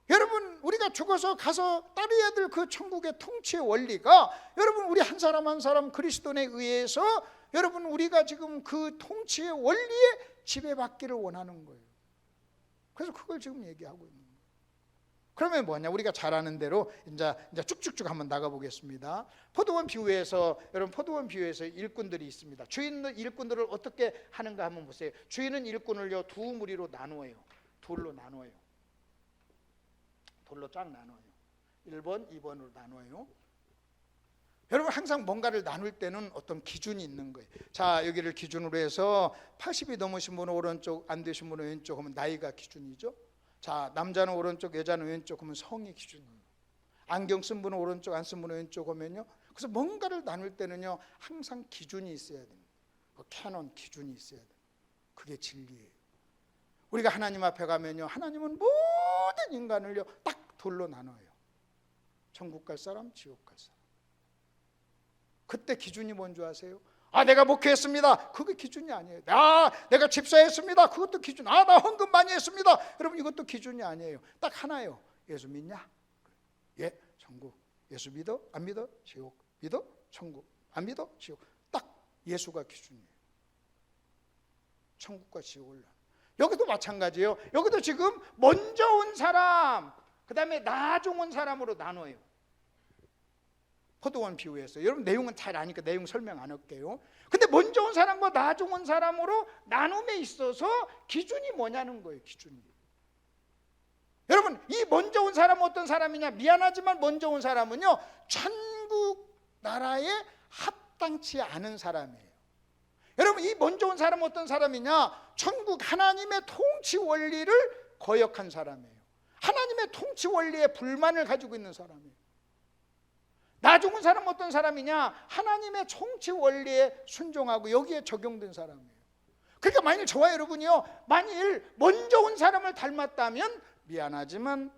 여러분, 우리가 죽어서 가서 따르야 될 그 천국의 통치의 원리가, 여러분, 우리 한 사람 한 사람 그리스도에 의해서 여러분, 우리가 지금 그 통치의 원리에 지배받기를 원하는 거예요. 그래서 그걸 지금 얘기하고 있는 거예요. 그러면 뭐냐? 우리가 잘 아는 대로 이제 쭉쭉쭉 한번 나가 보겠습니다. 포도원 비유에서, 여러분, 포도원 비유에서 일꾼들이 있습니다. 주인은 일꾼들을 어떻게 하는가 한번 보세요. 주인은 일꾼을요, 두 무리로 나누어요. 둘로 나누어요. 둘로 쫙 나누어요. 1번, 2번으로 나누어요. 여러분, 항상 뭔가를 나눌 때는 어떤 기준이 있는 거예요. 자, 여기를 기준으로 해서 80이 넘으신 분은 오른쪽, 안 되신 분은 왼쪽 하면 나이가 기준이죠. 자, 남자는 오른쪽, 여자는 왼쪽 하면 성이 기준이에요. 안경 쓴 분은 오른쪽, 안 쓴 분은 왼쪽 하면요. 그래서 뭔가를 나눌 때는요, 항상 기준이 있어야 됩니다. 그 캐논 기준이 있어야 돼요. 그게 진리예요. 우리가 하나님 앞에 가면요, 하나님은 모든 인간을요, 딱 둘로 나눠요. 천국 갈 사람, 지옥 갈 사람. 그때 기준이 뭔지 아세요? 내가 목회했습니다. 그게 기준이 아니에요. 내가 집사했습니다. 그것도 기준. 나 헌금 많이 했습니다. 여러분, 이것도 기준이 아니에요. 딱 하나예요. 예수 믿냐? 예, 천국. 예수 믿어? 안 믿어? 지옥. 믿어? 천국. 안 믿어? 지옥. 딱 예수가 기준이에요. 천국과 지옥을. 여기도 마찬가지예요. 여기도 지금 먼저 온 사람, 그 다음에 나중 온 사람으로 나눠요. 포도원 비유에서. 여러분, 내용은 잘 아니까 내용 설명 안 할게요. 근데 먼저 온 사람과 나중 온 사람으로 나눔에 있어서 기준이 뭐냐는 거예요. 기준이. 여러분, 이 먼저 온 사람은 어떤 사람이냐? 미안하지만 먼저 온 사람은요, 천국 나라에 합당치 않은 사람이에요. 여러분, 이 먼저 온 사람은 어떤 사람이냐? 천국 하나님의 통치 원리를 거역한 사람이에요. 하나님의 통치 원리에 불만을 가지고 있는 사람이에요. 나중 온 사람은 어떤 사람이냐? 하나님의 통치 원리에 순종하고 여기에 적용된 사람이에요. 그러니까 만일 저와 여러분이요, 만일 먼저 온 사람을 닮았다면 미안하지만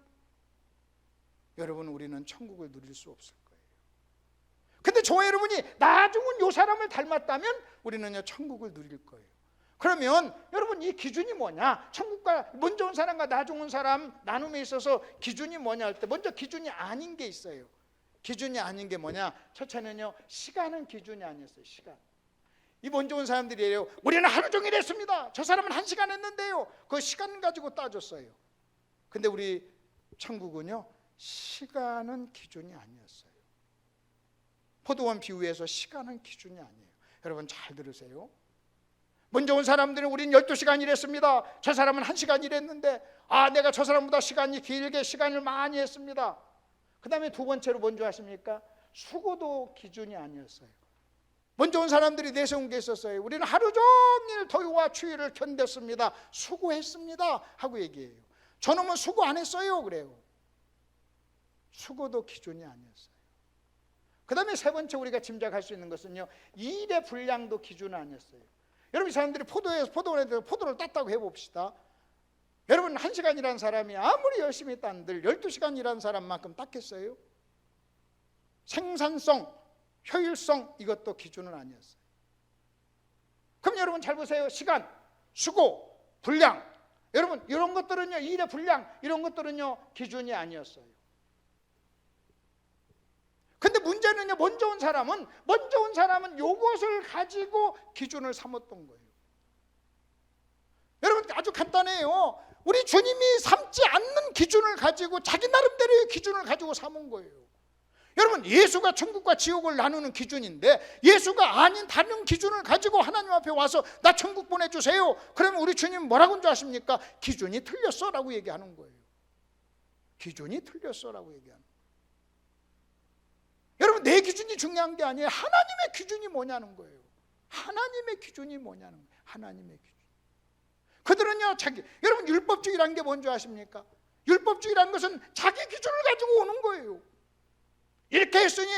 여러분, 우리는 천국을 누릴 수 없을 거예요. 근데 저와 여러분이 나중 온 요 사람을 닮았다면 우리는요, 천국을 누릴 거예요. 그러면 여러분, 이 기준이 뭐냐? 천국과 먼저 온 사람과 나중 온 사람 나눔에 있어서 기준이 뭐냐 할 때, 먼저 기준이 아닌 게 있어요. 기준이 아닌 게 뭐냐? 첫째는요, 시간은 기준이 아니었어요. 시간. 이 먼저 온 사람들이에요. 우리는 하루 종일 했습니다. 저 사람은 1시간 했는데요. 그 시간 가지고 따졌어요. 근데 우리 천국은요, 시간은 기준이 아니었어요. 포도원 비유에서 시간은 기준이 아니에요. 여러분, 잘 들으세요. 먼저 온 사람들은 우린 12시간 일했습니다. 저 사람은 1시간 일했는데, 내가 저 사람보다 시간이 길게 시간을 많이 했습니다. 그 다음에 두 번째로 뭔지 아십니까? 수고도 기준이 아니었어요. 먼저 온 사람들이 내세운 게 있었어요. 우리는 하루 종일 더위와 추위를 견뎠습니다. 수고했습니다 하고 얘기해요. 저놈은 수고 안 했어요 그래요. 수고도 기준이 아니었어요. 그 다음에 세 번째 우리가 짐작할 수 있는 것은요, 일의 분량도 기준 아니었어요. 여러분, 이 사람들이 포도원에 들어서 포도를 땄다고 해봅시다. 여러분, 1시간 일한 사람이 아무리 열심히 딴들 12시간 일한 사람만큼 땄겠어요? 생산성, 효율성, 이것도 기준은 아니었어요. 그럼 여러분 잘 보세요. 시간, 수고, 분량, 여러분 이런 것들은요, 일의 분량 이런 것들은요 기준이 아니었어요. 근데 문제는요, 먼저 온 사람은 요것을 가지고 기준을 삼았던 거예요. 여러분 아주 간단해요. 우리 주님이 삼지 않는 기준을 가지고 자기 나름대로의 기준을 가지고 삼은 거예요. 여러분 예수가 천국과 지옥을 나누는 기준인데 예수가 아닌 다른 기준을 가지고 하나님 앞에 와서 나 천국 보내주세요. 그러면 우리 주님 뭐라고 줄 아십니까? 기준이 틀렸어 라고 얘기하는 거예요. 기준이 틀렸어 라고 얘기하는 거예요. 여러분 내 기준이 중요한 게 아니에요. 하나님의 기준이 뭐냐는 거예요. 하나님의 기준이 뭐냐는 거예요. 하나님의 기준. 그들은요 여러분 율법주의라는 게 뭔지 아십니까? 율법주의라는 것은 자기 기준을 가지고 오는 거예요. 이렇게 했으니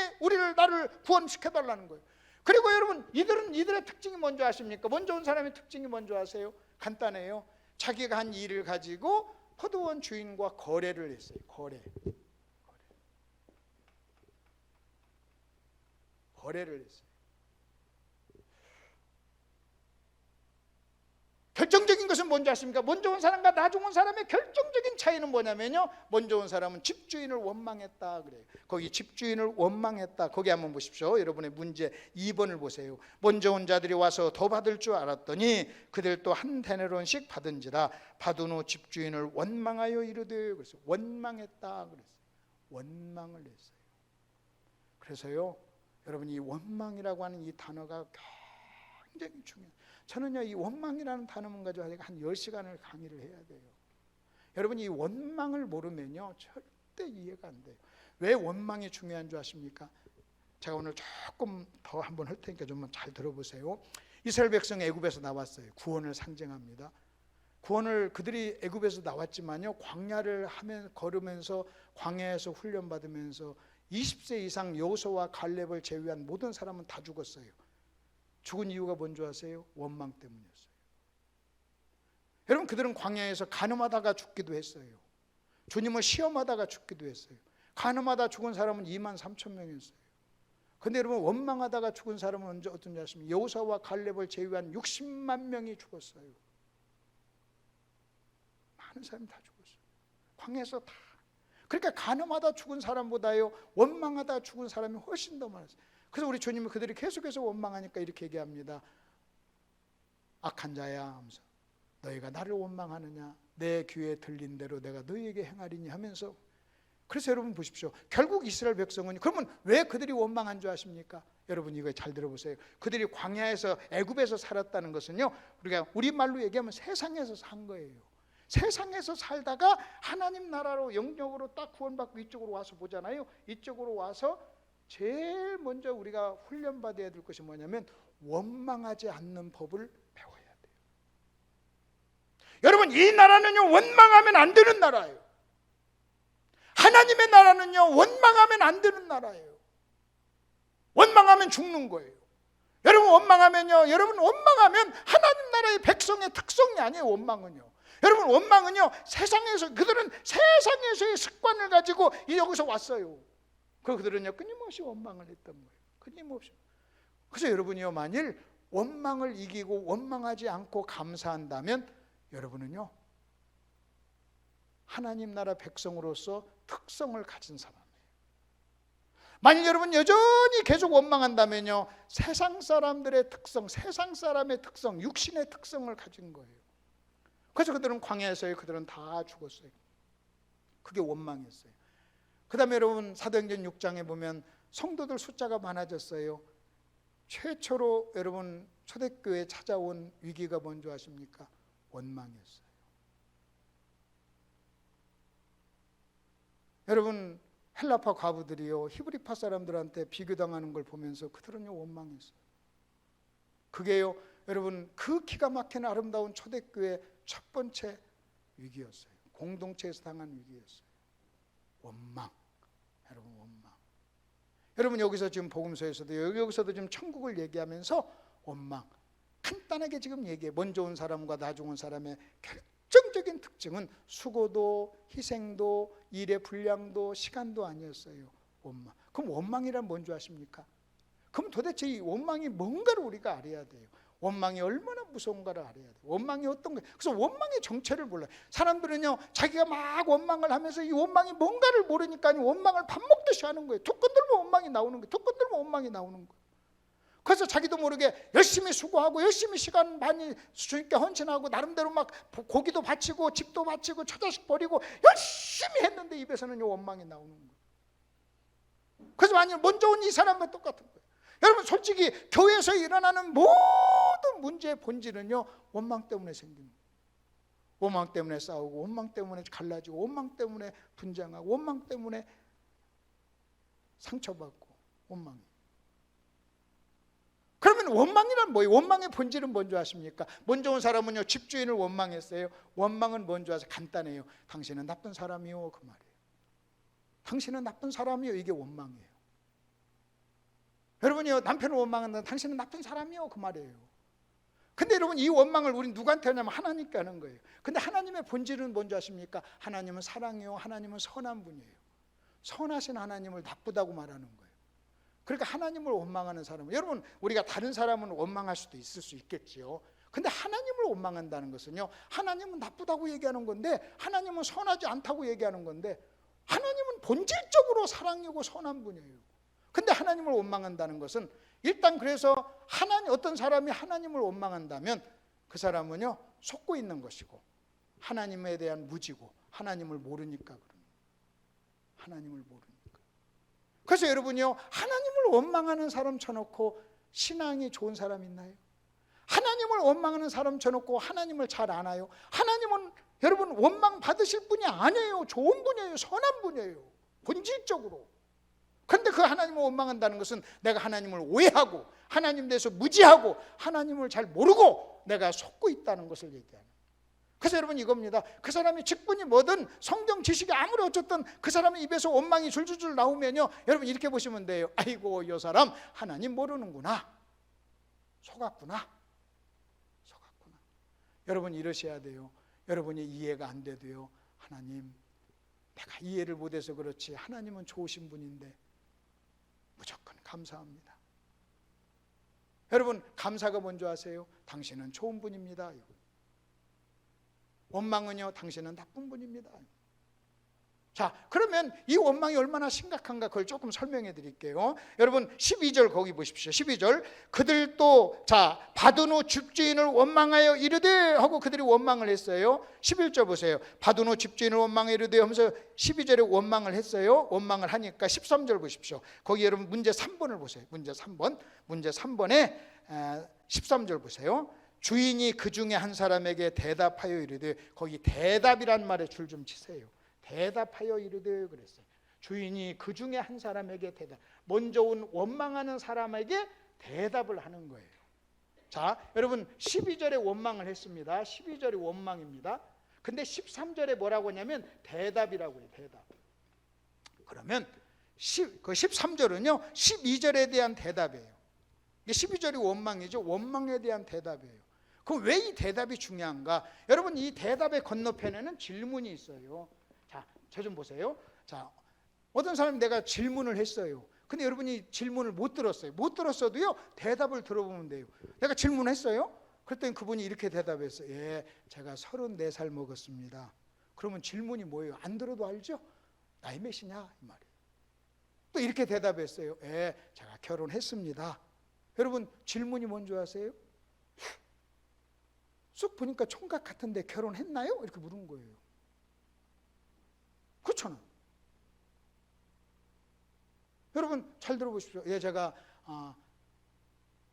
나를 구원시켜달라는 거예요. 그리고 여러분 이들의 특징이 뭔지 아십니까? 먼저 온 사람의 특징이 뭔지 아세요? 간단해요. 자기가 한 일을 가지고 포도원 주인과 거래를 했어요. 거래를 했어요. 결정적인 것은 뭔지 아십니까? 먼저 온 사람과 나중 온 사람의 결정적인 차이는 뭐냐면요, 먼저 온 사람은 집주인을 원망했다 그래요. 거기 집주인을 원망했다, 거기 한번 보십시오. 여러분의 문제 2번을 보세요. 먼저 온 자들이 와서 더 받을 줄 알았더니 그들도 한 데나리온씩 받은지라. 받은 후 집주인을 원망하여 이르되, 그래서 원망했다 그랬어요. 원망을 했어요. 그래서요 여러분 이 원망이라고 하는 이 단어가 굉장히 중요해요. 저는요 이 원망이라는 단어만 가지고 한 10시간을 강의를 해야 돼요. 여러분 이 원망을 모르면요 절대 이해가 안 돼요. 왜 원망이 중요한 줄 아십니까? 제가 오늘 조금 더 한번 할 테니까 좀 잘 들어보세요. 이스라엘 백성이 애굽에서 나왔어요. 구원을 상징합니다. 구원을 그들이 애굽에서 나왔지만요 광야를 걸으면서 광야에서 훈련받으면서 20세 이상 여호수아와 갈렙을 제외한 모든 사람은 다 죽었어요. 죽은 이유가 뭔지 아세요? 원망 때문이었어요. 여러분 그들은 광야에서 간음하다가 죽기도 했어요. 주님을 시험하다가 죽기도 했어요. 간음하다 죽은 사람은 23,000명이었어요. 그런데 여러분 원망하다가 죽은 사람은 언제 어떤지 아십니까? 여호수아와 갈렙을 제외한 60만 명이 죽었어요. 많은 사람이 다 죽었어요. 광야에서 다. 그러니까 간음하다 죽은 사람보다요 원망하다 죽은 사람이 훨씬 더 많았어요. 그래서 우리 주님은 그들이 계속해서 원망하니까 이렇게 얘기합니다. 악한 자야 하면서 너희가 나를 원망하느냐, 내 귀에 들린 대로 내가 너희에게 행하리니 하면서. 그래서 여러분 보십시오. 결국 이스라엘 백성은 그러면 왜 그들이 원망한 줄 아십니까? 여러분 이거 잘 들어보세요. 그들이 광야에서 애굽에서 살았다는 것은요 우리가 우리말로 얘기하면 세상에서 산 거예요. 세상에서 살다가 하나님 나라로 영적으로 딱 구원받고 이쪽으로 와서 보잖아요. 이쪽으로 와서 제일 먼저 우리가 훈련받아야 될 것이 뭐냐면 원망하지 않는 법을 배워야 돼요. 여러분 이 나라는요 원망하면 안 되는 나라예요. 하나님의 나라는요 원망하면 안 되는 나라예요. 원망하면 죽는 거예요. 여러분 원망하면요, 여러분 원망하면 하나님 나라의 백성의 특성이 아니에요. 원망은요. 여러분 원망은요 세상에서, 그들은 세상에서의 습관을 가지고 여기서 왔어요. 그들은요 끊임없이 원망을 했던 거예요. 끊임없이. 그래서 여러분이요 만일 원망을 이기고 원망하지 않고 감사한다면 여러분은요 하나님 나라 백성으로서 특성을 가진 사람이에요. 만일 여러분 여전히 계속 원망한다면요 세상 사람들의 특성, 세상 사람의 특성, 육신의 특성을 가진 거예요. 그래서 그들은 광야에서요 그들은 다 죽었어요. 그게 원망이었어요. 그 다음에 여러분 사도행전 6장에 보면 성도들 숫자가 많아졌어요. 최초로 여러분 초대교회에 찾아온 위기가 뭔지 아십니까? 원망이었어요. 여러분 헬라파 과부들이요 히브리파 사람들한테 비교당하는 걸 보면서 그들은요 원망했어요. 그게요 여러분 그 기가 막히는 아름다운 초대교회 첫 번째 위기였어요. 공동체에서 당한 위기였어요. 원망. 여러분 원망. 여러분 여기서 지금 복음서에서도 여기서도 지금 천국을 얘기하면서 원망. 간단하게 지금 얘기해. 먼저 온 사람과 나중 온 사람의 결정적인 특징은 수고도 희생도 일의 분량도 시간도 아니었어요. 원망. 그럼 원망이란 뭔지 아십니까? 그럼 도대체 이 원망이 뭔가를 우리가 알아야 돼요. 원망이 얼마나 무서운가를 알아야 돼요. 원망이 어떤 거예요. 그래서 원망의 정체를 몰라요. 사람들은요, 자기가 막 원망을 하면서 이 원망이 뭔가를 모르니까 원망을 밥 먹듯이 하는 거예요. 툭 건들면 원망이 나오는 거예요. 툭 건들면 원망이 나오는 거예요. 그래서 자기도 모르게 열심히 수고하고 열심히 시간 많이 주님께 헌신하고 나름대로 막 고기도 바치고 집도 바치고 처자식 버리고 열심히 했는데 입에서는 원망이 나오는 거예요. 그래서 만약 먼저 온 이 사람과 똑같은 거예요. 여러분 솔직히 교회에서 일어나는 모든 문제의 본질은요, 원망 때문에 생기는 거예요. 원망 때문에 싸우고 원망 때문에 갈라지고 원망 때문에 분쟁하고 원망 때문에 상처받고 원망이. 그러면 원망이란 뭐예요? 원망의 본질은 뭔지 아십니까? 먼저 온 사람은요, 집주인을 원망했어요. 원망은 뭔지 아세요? 간단해요. 당신은 나쁜 사람이요, 그 말이에요. 당신은 나쁜 사람이요, 이게 원망이에요. 여러분이요, 남편을 원망한다, 당신은 나쁜 사람이요, 그 말이에요. 근데 여러분, 이 원망을 우린 누구한테 하냐면 하나님께 하는 거예요. 근데 하나님의 본질은 뭔지 아십니까? 하나님은 사랑이요, 하나님은 선한 분이에요. 선하신 하나님을 나쁘다고 말하는 거예요. 그러니까 하나님을 원망하는 사람은, 여러분 우리가 다른 사람은 원망할 수도 있을 수 있겠지요. 근데 하나님을 원망한다는 것은요, 하나님은 나쁘다고 얘기하는 건데 하나님은 선하지 않다고 얘기하는 건데, 하나님은 본질적으로 사랑이고 선한 분이에요. 근데 하나님을 원망한다는 것은, 일단 그래서 어떤 사람이 하나님을 원망한다면 그 사람은요, 속고 있는 것이고 하나님에 대한 무지고 하나님을 모르니까 그럽니다. 하나님을 모르니까. 그래서 여러분요, 하나님을 원망하는 사람 쳐놓고 신앙이 좋은 사람 있나요? 하나님을 원망하는 사람 쳐놓고 하나님을 잘 아나요? 하나님은 여러분 원망 받으실 분이 아니에요. 좋은 분이에요. 선한 분이에요. 본질적으로. 그런데 그 하나님을 원망한다는 것은 내가 하나님을 오해하고 하나님 대해서 무지하고 하나님을 잘 모르고 내가 속고 있다는 것을 얘기하는. 그래서 여러분 이겁니다. 그 사람이 직분이 뭐든 성경 지식이 아무리 어쨌든 그 사람의 입에서 원망이 줄줄줄 나오면요, 여러분 이렇게 보시면 돼요. 아이고, 이 사람 하나님 모르는구나. 속았구나. 여러분 이러셔야 돼요. 여러분이 이해가 안 돼도요, 하나님, 내가 이해를 못해서 그렇지 하나님은 좋으신 분인데 무조건 감사합니다. 여러분 감사가 뭔지 아세요? 당신은 좋은 분입니다. 원망은요, 당신은 나쁜 분입니다. 자, 그러면 이 원망이 얼마나 심각한가 그걸 조금 설명해 드릴게요. 여러분 12절 거기 보십시오. 12절, 그들도 받은 후 집주인을 원망하여 이르되 하고 그들이 원망을 했어요. 11절 보세요. 받은 후 집주인을 원망하여 이르되 하면서 12절에 원망을 했어요. 원망을 하니까 13절 보십시오. 거기 여러분 문제 3번을 보세요. 문제 3번에 13절 보세요. 주인이 그 중에 한 사람에게 대답하여 이르되, 거기 대답이란 말에 줄 좀 치세요. 대답하여 이르되 그랬어요. 주인이 그 중에 한 사람에게 대답, 먼저 온 원망하는 사람에게 대답을 하는 거예요. 자, 여러분 12절에 원망을 했습니다. 12절이 원망입니다. 근데 13절에 뭐라고 하냐면 대답이라고 해요. 대답. 그러면 그 13절은요 12절에 대한 대답이에요. 12절이 원망이죠. 원망에 대한 대답이에요. 그럼 왜 이 대답이 중요한가? 여러분 이 대답의 건너편에는 질문이 있어요. 자, 저 좀 보세요. 자, 어떤 사람이 내가 질문을 했어요. 근데 여러분이 질문을 못 들었어요. 못 들었어도요 대답을 들어보면 돼요. 내가 질문했어요. 그랬더니 그분이 이렇게 대답했어요. 예, 제가 34살 먹었습니다. 그러면 질문이 뭐예요? 안 들어도 알죠? 나이 몇이냐? 이 말이에요. 또 이렇게 대답했어요. 예, 제가 결혼했습니다. 여러분 질문이 뭔지 아세요? 쑥 보니까 총각 같은데 결혼했나요? 이렇게 물은 거예요. 그렇잖아요. 여러분 잘 들어보십시오. 예, 제가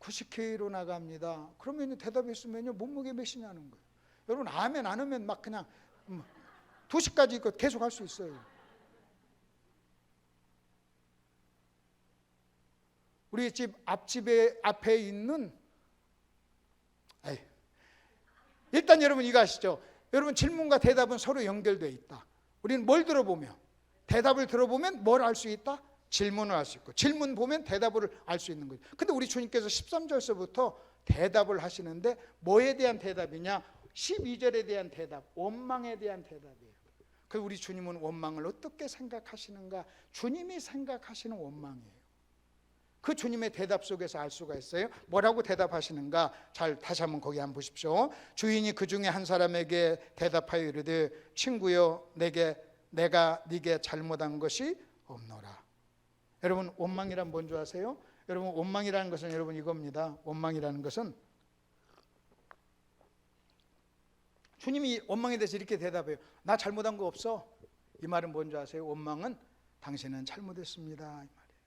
90kg 나갑니다. 그러면 대답했으면요 몸무게 몇이냐는 거예요. 여러분 아멘 안 하면 막 그냥 2시까지 이거 계속 할 수 있어요. 우리 집 앞에 있는 일단 여러분 이거 아시죠? 여러분 질문과 대답은 서로 연결되어 있다. 우리는 뭘 들어보면, 대답을 들어보면 뭘 알 수 있다? 질문을 알 수 있고, 질문 보면 대답을 알 수 있는 거죠. 근데 우리 주님께서 13절서부터 대답을 하시는데 뭐에 대한 대답이냐? 12절에 대한 대답, 원망에 대한 대답이에요. 그 우리 주님은 원망을 어떻게 생각하시는가? 주님이 생각하시는 원망이에요. 그 주님의 대답 속에서 알 수가 있어요. 뭐라고 대답하시는가? 잘 다시 한번 거기 한번 보십시오. 주인이 그 중에 한 사람에게 대답하여 이르되 친구여 내가 네게 잘못한 것이 없노라. 여러분 원망이란 뭔지 아세요? 여러분 원망이라는 것은 여러분 이겁니다. 원망이라는 것은 주님이 원망에 대해서 이렇게 대답해요. 나 잘못한 거 없어. 이 말은 뭔지 아세요? 원망은 당신은 잘못했습니다 이 말이에요.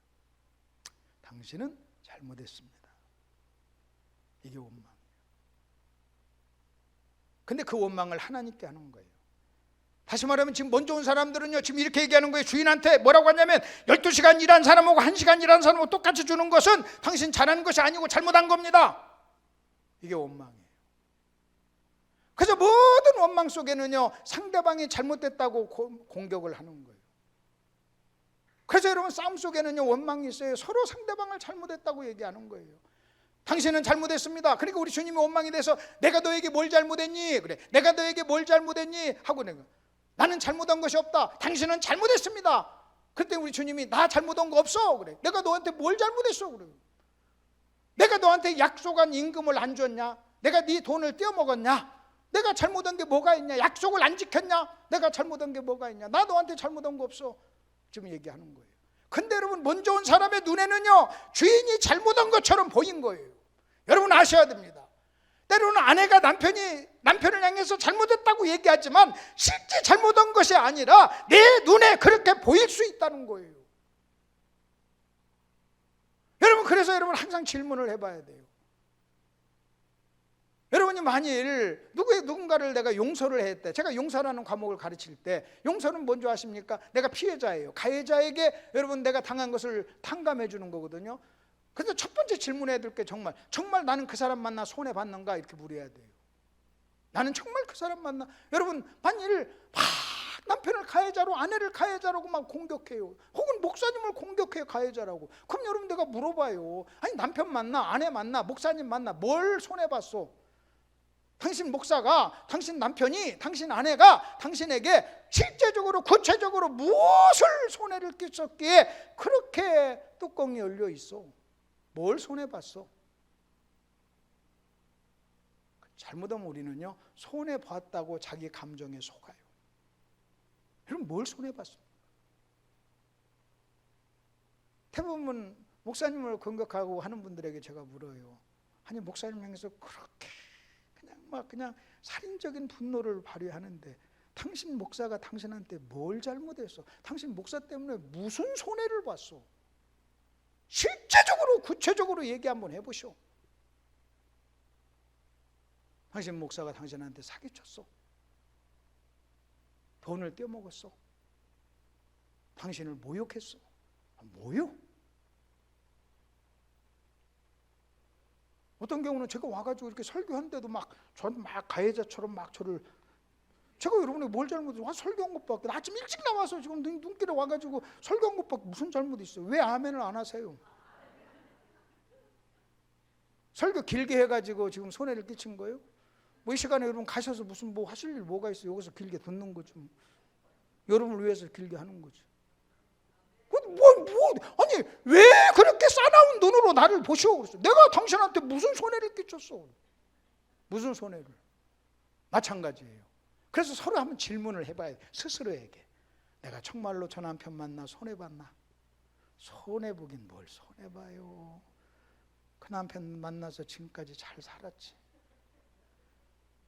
당신은 잘못했습니다. 이게 원망이에요. 근데 그 원망을 하나님께 하는 거예요. 다시 말하면 지금 먼저 온 사람들은요 지금 이렇게 얘기하는 거예요. 주인한테 뭐라고 하냐면 12시간 일한 사람하고 1시간 일한 사람하고 똑같이 주는 것은 당신 잘하는 것이 아니고 잘못한 겁니다. 이게 원망이에요. 그래서 모든 원망 속에는요 상대방이 잘못됐다고 공격을 하는 거예요. 그래서 여러분 싸움 속에는요 원망이 있어요. 서로 상대방을 잘못했다고 얘기하는 거예요. 당신은 잘못했습니다. 그러니까 우리 주님이 원망이 돼서 내가 너에게 뭘 잘못했니? 그래. 내가 너에게 뭘 잘못했니? 하고 내가 나는 잘못한 것이 없다. 당신은 잘못했습니다. 그때 우리 주님이 나 잘못한 거 없어. 그래. 내가 너한테 뭘 잘못했어? 그래. 내가 너한테 약속한 임금을 안 줬냐? 내가 네 돈을 떼어먹었냐? 내가 잘못한 게 뭐가 있냐? 약속을 안 지켰냐? 내가 잘못한 게 뭐가 있냐? 나 너한테 잘못한 거 없어. 지금 얘기하는 거예요. 근데 여러분 먼저 온 사람의 눈에는요 주인이 잘못한 것처럼 보인 거예요. 여러분 아셔야 됩니다. 때로는 아내가 남편을 향해서 잘못했다고 얘기하지만 실제 잘못한 것이 아니라 내 눈에 그렇게 보일 수 있다는 거예요. 여러분 그래서 여러분 항상 질문을 해봐야 돼요. 여러분이 만일 누군가를 내가 용서를 했대. 제가 용서라는 과목을 가르칠 때 용서는 뭔지 아십니까? 내가 피해자예요. 가해자에게 여러분 내가 당한 것을 탕감해 주는 거거든요. 그래서 첫 번째 질문해야 될 게 정말 나는 그 사람 만나 손해받는가 이렇게 물어야 돼요. 나는 정말 그 사람 만나 여러분 만일 막 남편을 가해자로 아내를 가해자라고 막 공격해요. 혹은 목사님을 공격해요 가해자라고. 그럼 여러분 내가 물어봐요. 아니 남편 만나 아내 만나 목사님 만나 뭘 손해봤어? 당신 목사가 당신 남편이 당신 아내가 당신에게 실제적으로 구체적으로 무엇을 손해를 끼쳤기에 그렇게 뚜껑이 열려 있어? 뭘 손해봤어? 잘못하면 우리는요 손해봤다고 자기 감정에 속아요. 여러분 뭘 손해봤습니까? 대부분 목사님을 공격하고 하는 분들에게 제가 물어요. 아니 목사님 향해서 그렇게 그냥 살인적인 분노를 발휘하는데 당신 목사가 당신한테 뭘 잘못했어? 당신 목사 때문에 무슨 손해를 봤어? 실제적으로 구체적으로 얘기 한번 해보시오. 당신 목사가 당신한테 사기쳤어? 돈을 떼어먹었어? 당신을 모욕했어? 모욕? 어떤 경우는 제가 와가지고 이렇게 설교하는데도 저는 가해자처럼 저를 제가 여러분이 뭘 잘못했어? 설교한 것밖에 아침 일찍 나와서 지금 눈길에 와가지고 설교한 것밖에 무슨 잘못이 있어요? 왜 아멘을 안 하세요? 설교 길게 해가지고 지금 손해를 끼친 거예요? 이 시간에 여러분 가셔서 무슨 하실 일 뭐가 있어요? 여기서 길게 듣는 거죠. 여러분을 위해서 길게 하는 거죠. 아니 왜 그렇게 싸나운 눈으로 나를 보시오? 그랬어. 내가 당신한테 무슨 손해를 끼쳤어? 무슨 손해를? 마찬가지예요. 그래서 서로 한번 질문을 해봐야 돼. 스스로에게 내가 정말로 저 남편 만나 손해봤나? 손해보긴 뭘 손해봐요. 그 남편 만나서 지금까지 잘 살았지.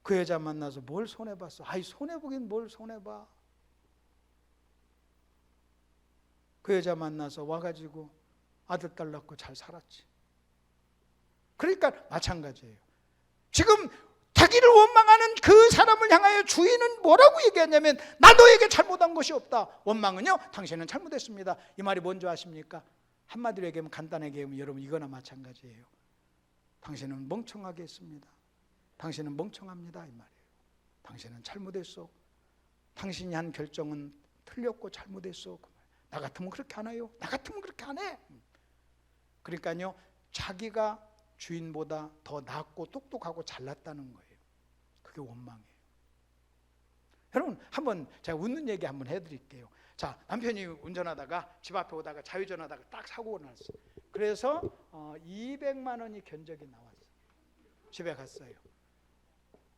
그 여자 만나서 뭘 손해봤어? 아이 손해보긴 뭘 손해봐. 그 여자 만나서 와가지고 아들 딸 낳고 잘 살았지. 그러니까 마찬가지예요. 지금 자기를 원망하는 그 사람을 향하여 주인은 뭐라고 얘기하냐면 나 너에게 잘못한 것이 없다. 원망은요 당신은 잘못했습니다. 이 말이 뭔지 아십니까? 한마디로 얘기하면 간단하게 얘기하면 여러분 이거나 마찬가지예요. 당신은 멍청하게 했습니다. 당신은 멍청합니다 이 말이에요. 당신은 잘못했어. 당신이 한 결정은 틀렸고 잘못했어. 나 같으면 그렇게 안 해요. 나 같으면 그렇게 안 해. 그러니까요 자기가 주인보다 더 낫고 똑똑하고 잘났다는 거예요. 그게 원망이에요. 여러분 한번 제가 웃는 얘기 한번 해드릴게요. 자, 남편이 운전하다가 집 앞에 오다가 좌회전하다가 딱 사고가 났어요. 그래서 200만 원이 견적이 나왔어요. 집에 갔어요.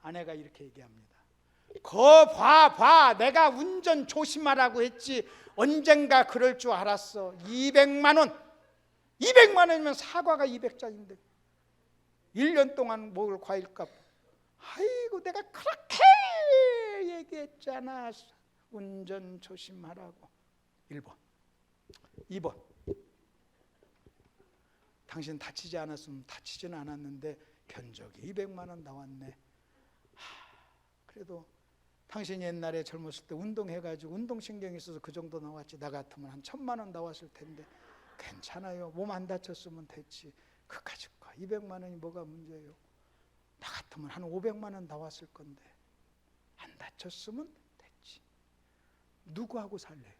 아내가 이렇게 얘기합니다. 거 봐, 내가 운전 조심하라고 했지. 언젠가 그럴 줄 알았어. 200만 원이면 사과가 200장인데 1년 동안 먹을 과일값. 아이고, 내가 그렇게 얘기했잖아. 운전 조심하라고. 1번. 2번. 당신 다치지 않았으면 다치지는 않았는데 견적이 200만 원 나왔네. 그래도 당신 옛날에 젊었을 때 운동해가지고 운동신경이 있어서 그 정도 나왔지. 나 같으면 한 1000만 원 나왔을 텐데 괜찮아요. 몸 안 다쳤으면 됐지. 그까짓 거 200만 원이 뭐가 문제예요. 나 같으면 한 500만 원 나왔을 건데 안 다쳤으면 됐지. 누구하고 살래?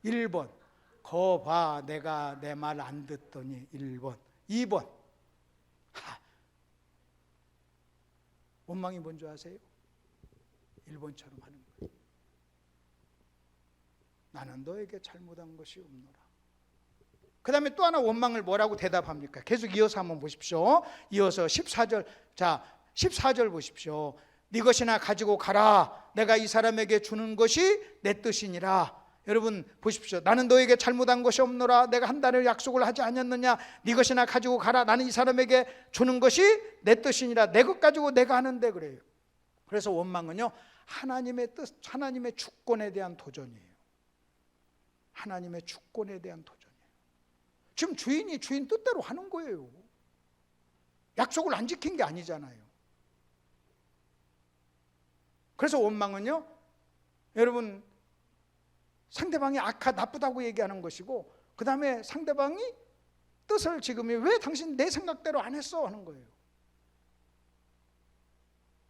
1번. 거 봐, 내가 내 말 안 듣더니. 1번. 2번. 원망이 뭔지 아세요? 1번처럼 하는 거예요. 나는 너에게 잘못한 것이 없노라. 그 다음에 또 하나 원망을 뭐라고 대답합니까? 계속 이어서 한번 보십시오. 이어서 14절. 자, 14절 보십시오. 네 것이나 가지고 가라. 내가 이 사람에게 주는 것이 내 뜻이니라. 여러분 보십시오. 나는 너에게 잘못한 것이 없노라. 내가 한 달을 약속을 하지 않았느냐. 네 것이나 가지고 가라. 나는 이 사람에게 주는 것이 내 뜻이니라. 내 것 가지고 내가 하는데 그래요. 그래서 원망은요, 하나님의 뜻, 하나님의 주권에 대한 도전이에요. 하나님의 주권에 대한 도전이에요. 지금 주인이 주인 뜻대로 하는 거예요. 약속을 안 지킨 게 아니잖아요. 그래서 원망은요, 여러분 상대방이 나쁘다고 얘기하는 것이고, 그 다음에 상대방이 뜻을 지금 왜 당신 내 생각대로 안 했어 하는 거예요.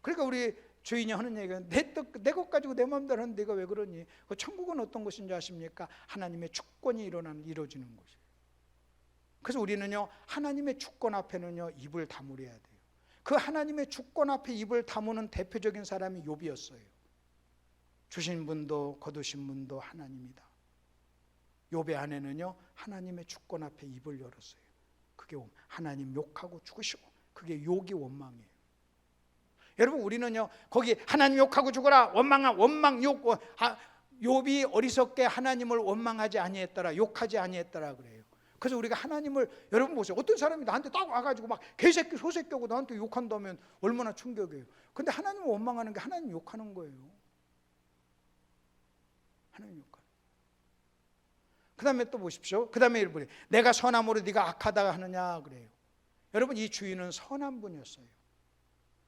그러니까 우리 주인이 하는 얘기가 내 것 가지고 내 마음대로 하는데 네가 왜 그러니? 그 천국은 어떤 것인지 아십니까? 하나님의 주권이 이루어지는 것이에요. 그래서 우리는요, 하나님의 주권 앞에는요 입을 다물어야 돼요. 그 하나님의 주권 앞에 입을 다무는 대표적인 사람이 욥이었어요. 주신 분도 거두신 분도 하나님이다. 욥의 아내는요, 하나님의 주권 앞에 입을 열었어요. 그게 하나님 욕하고 죽으시고, 그게 욕이 원망이에요. 여러분 우리는요, 거기 하나님 욕하고 죽어라, 원망 욕. 욥이 어리석게 하나님을 원망하지 아니했더라, 욕하지 아니했더라 그래요. 그래서 우리가 하나님을, 여러분 보세요. 어떤 사람이 나한테 딱 와가지고 막 개새끼 소새끼하고 나한테 욕한다면 얼마나 충격이에요. 근데 하나님을 원망하는 게 하나님 욕하는 거예요. 하나님 욕하는. 그 다음에 또 보십시오. 그 다음에 일본에 내가 선함으로 네가 악하다 하느냐 그래요. 여러분 이 주인은 선한 분이었어요.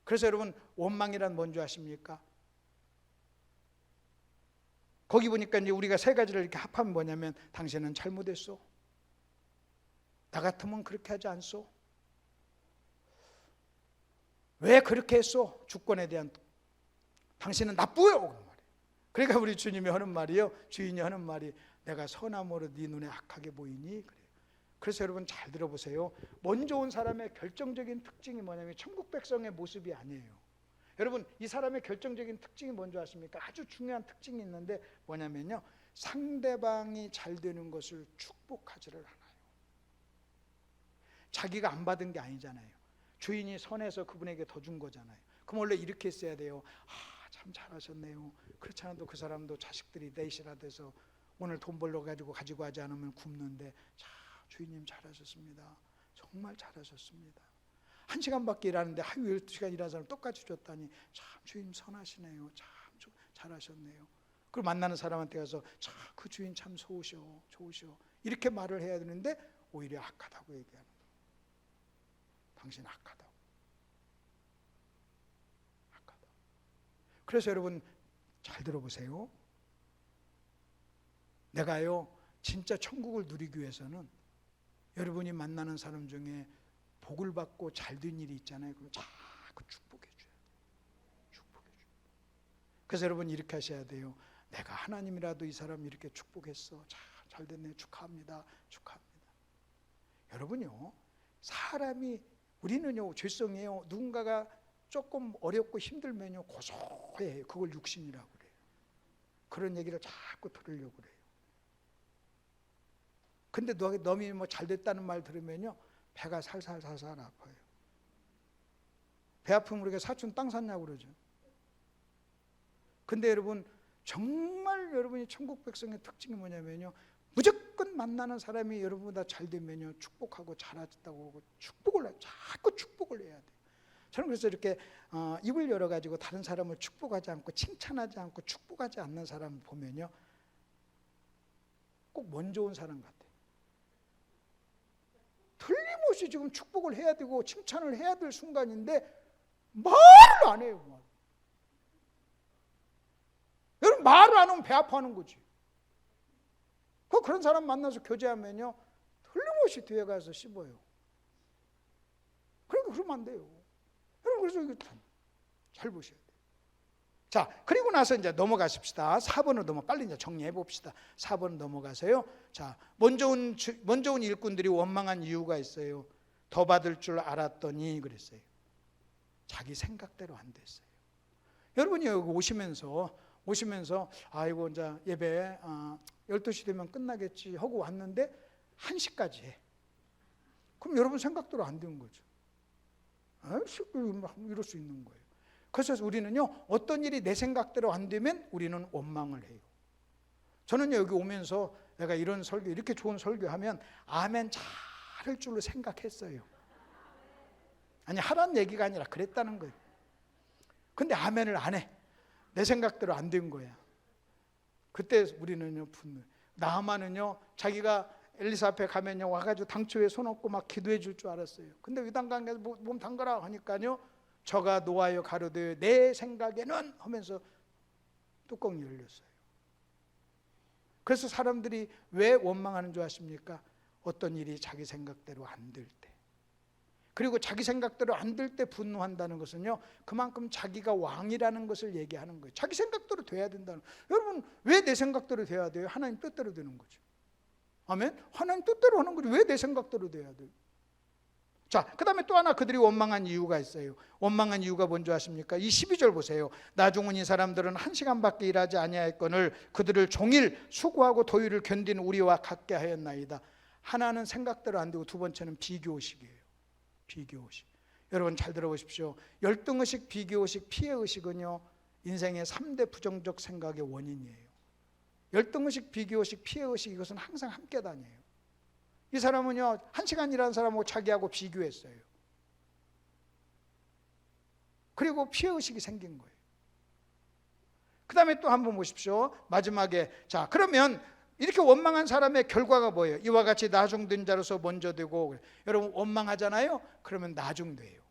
그래서 여러분 원망이란 뭔지 아십니까? 거기 보니까 이제 우리가 세 가지를 이렇게 합하면 뭐냐면, 당신은 잘못했어. 나 같으면 그렇게 하지 않소. 왜 그렇게 했어? 주권에 대한. 당신은 나쁘요. 그러니까 우리 주님이 하는 말이요, 주인이 하는 말이 내가 선함으로 네 눈에 악하게 보이니 그래요. 그래서 여러분 잘 들어보세요. 먼저 온 사람의 결정적인 특징이 뭐냐면 천국 백성의 모습이 아니에요. 여러분 이 사람의 결정적인 특징이 뭔지 아십니까? 아주 중요한 특징이 있는데 뭐냐면요, 상대방이 잘 되는 것을 축복하지를 않아요. 자기가 안 받은 게 아니잖아요. 주인이 선해서 그분에게 더 준 거잖아요. 그럼 원래 이렇게 했어야 돼요. 참 잘하셨네요. 그렇지 않아도 그 사람도 자식들이 넷이라 돼서 오늘 돈 벌러 가지고 하지 않으면 굶는데, 참 주인님 잘하셨습니다. 정말 잘하셨습니다. 1시간밖에 일하는데 하루 12시간 일하는 사람 똑같이 줬다니 참 주인 선하시네요. 참 잘하셨네요. 그걸 만나는 사람한테 가서 참 그 주인 참 좋으셔 이렇게 말을 해야 되는데 오히려 악하다고 얘기하는 거예요. 당신 악하다고. 그래서 여러분 잘 들어보세요. 내가요 진짜 천국을 누리기 위해서는 여러분이 만나는 사람 중에 복을 받고 잘된 일이 있잖아요. 그럼 자꾸 축복해 줘야 돼요. 축복해 줘요. 그래서 여러분 이렇게 하셔야 돼요. 내가 하나님이라도 이 사람 이렇게 축복했어. 잘 됐네. 축하합니다. 여러분요, 사람이, 우리는요 죄성이에요. 누군가가 조금 어렵고 힘들면요 고소해요. 그걸 육신이라고 그래요. 그런 얘기를 자꾸 들으려고 그래요. 근데 너미 뭐 잘됐다는 말 들으면요 배가 살살살살 아파요. 배 아프면 우리가 사촌 땅 샀냐고 그러죠. 근데 여러분 정말 여러분이 천국 백성의 특징이 뭐냐면요 무조건 만나는 사람이 여러분보다 잘 되면요 축복하고 잘하셨다고 하고 자꾸 축복을 해야 돼요. 저는 그래서 이렇게 입을 열어가지고 다른 사람을 축복하지 않고 칭찬하지 않고 축복하지 않는 사람을 보면요 꼭 먼저 온 사람 같아요. 틀림없이 지금 축복을 해야 되고 칭찬을 해야 될 순간인데 말을 안 해요. 여러분 말을 안 하면 배 아파하는 거지. 그런 사람 만나서 교제하면요 틀림없이 뒤에 가서 씹어요. 그러니까 그러면 안 돼요. 여러분 그래서 이거 잘 보셔야 돼요. 자, 그리고 나서 이제 넘어가십시다. 4번으로 빨리 이제 정리해 봅시다. 4번 넘어가서요. 자, 먼저 온 일꾼들이 원망한 이유가 있어요. 더 받을 줄 알았더니 그랬어요. 자기 생각대로 안 됐어요. 여러분이 여기 오시면서 아이고 이제 예배 12시 되면 끝나겠지 하고 왔는데 1시까지 해. 그럼 여러분 생각대로 안 되는 거죠. 이럴 수 있는 거예요. 그래서 우리는요 어떤 일이 내 생각대로 안 되면 우리는 원망을 해요. 저는 여기 오면서 내가 이런 설교 이렇게 좋은 설교하면 아멘 잘할 줄로 생각했어요. 아니 하라는 얘기가 아니라 그랬다는 거예요. 근데 아멘을 안 해. 내 생각대로 안 된 거야. 그때 우리는요 분노. 나아만은요 자기가 엘리사 앞에 가면요 와가지고 당초에 손 얹고 막 기도해 줄 줄 알았어요. 근데 위단강에서 몸 담가라 하니까요 저가 노하여 가로되 내 생각에는 하면서 뚜껑이 열렸어요. 그래서 사람들이 왜 원망하는 줄 아십니까? 어떤 일이 자기 생각대로 안 될 때. 그리고 자기 생각대로 안 될 때 분노한다는 것은요 그만큼 자기가 왕이라는 것을 얘기하는 거예요. 자기 생각대로 돼야 된다는 거예요. 여러분 왜 내 생각대로 돼야 돼요? 하나님 뜻대로 되는 거죠. 아멘. 하나님 뜻대로 하는 거죠. 왜 내 생각대로 돼야 돼요? 자, 그 다음에 또 하나 그들이 원망한 이유가 있어요. 원망한 이유가 뭔지 아십니까? 이 12절 보세요. 나중은 이 사람들은 1시간밖에 일하지 아니하였거늘 그들을 종일 수고하고 더위를 견디는 우리와 같게 하였나이다. 하나는 생각대로 안 되고 두 번째는 비교의식이에요. 비교의식. 여러분 잘 들어보십시오. 열등의식, 비교의식, 피해의식은요 인생의 3대 부정적 생각의 원인이에요. 열등의식, 비교의식, 피해의식 이것은 항상 함께 다녀요. 이 사람은요 1시간 일하는 사람하고 자기하고 비교했어요. 그리고 피해의식이 생긴 거예요. 그 다음에 또 한번 보십시오. 마지막에 자 그러면 이렇게 원망한 사람의 결과가 뭐예요? 이와 같이 나중된 자로서 먼저 되고. 여러분 원망하잖아요. 그러면 나중돼요.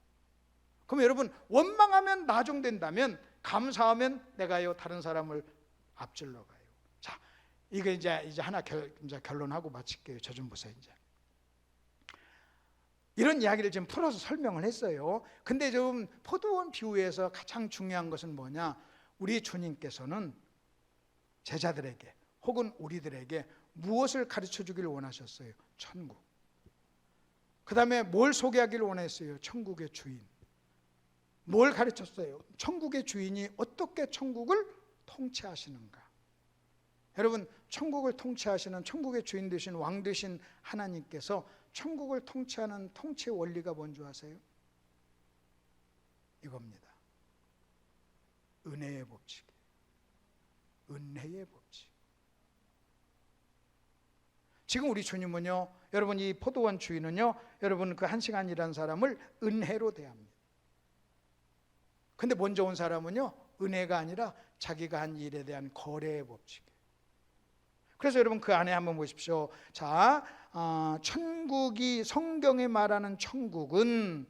그럼 여러분 원망하면 나중된다면 감사하면 내가요 다른 사람을 앞질러 가요. 자 이거 이제 하나 이제 결론하고 마칠게요. 저 좀 보세요. 이제 이런 이야기를 좀 풀어서 설명을 했어요. 근데 좀 포도원 비유에서 가장 중요한 것은 뭐냐? 우리 주님께서는 제자들에게 혹은 우리들에게 무엇을 가르쳐 주기를 원하셨어요? 천국. 그 다음에 뭘 소개하기를 원했어요? 천국의 주인. 뭘 가르쳤어요? 천국의 주인이 어떻게 천국을 통치하시는가. 여러분 천국을 통치하시는 천국의 주인 되신 왕 되신 하나님께서 천국을 통치하는 통치의 원리가 뭔지 아세요? 이겁니다. 은혜의 법칙. 은혜의 법칙. 지금 우리 주님은요 여러분 이 포도원 주인은요 여러분 그 1시간 일한 사람을 은혜로 대합니다. 근데 먼저 온 사람은요 은혜가 아니라 자기가 한 일에 대한 거래의 법칙이에요. 그래서 여러분 그 안에 한번 보십시오. 자, 천국이 성경에 말하는 천국은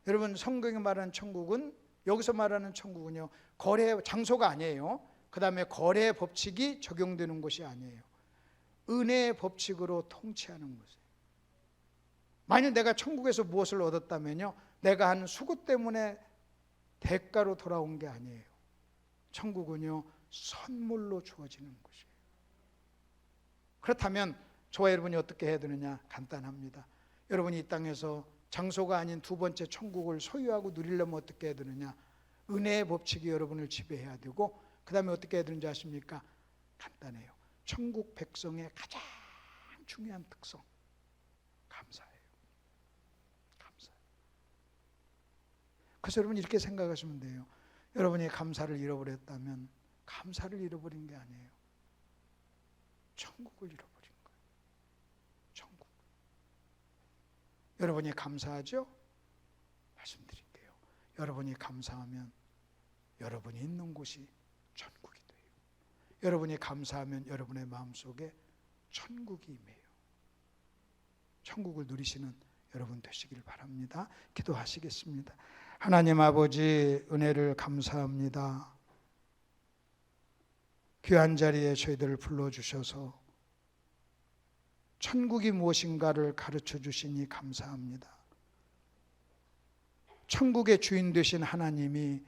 여러분 성경에 말하는 천국은 여기서 말하는 천국은요 거래 장소가 아니에요. 그 다음에 거래 법칙이 적용되는 것이 아니에요. 은혜의 법칙으로 통치하는 것이에요. 만약 내가 천국에서 무엇을 얻었다면요 내가 한 수고 때문에 대가로 돌아온 게 아니에요. 천국은요 선물로 주어지는 것이에요. 그렇다면 저와 여러분이 어떻게 해야 되느냐? 간단합니다. 여러분이 이 땅에서 장소가 아닌 두 번째 천국을 소유하고 누리려면 어떻게 해야 되느냐? 은혜의 법칙이 여러분을 지배해야 되고, 그 다음에 어떻게 해야 되는지 아십니까? 간단해요. 천국 백성의 가장 중요한 특성, 감사예요. 감사예요. 그래서 여러분 이렇게 생각하시면 돼요. 여러분이 감사를 잃어버렸다면 감사를 잃어버린 게 아니에요. 천국을 잃어버린 거예요. 천국. 여러분이 감사하죠? 말씀드릴게요. 여러분이 감사하면 여러분이 있는 곳이 천국이 돼요. 여러분이 감사하면 여러분의 마음속에 천국이 임해요. 천국을 누리시는 여러분 되시길 바랍니다. 기도하시겠습니다. 하나님 아버지, 은혜를 감사합니다. 귀한 자리에 저희들을 불러주셔서 천국이 무엇인가를 가르쳐 주시니 감사합니다. 천국의 주인 되신 하나님이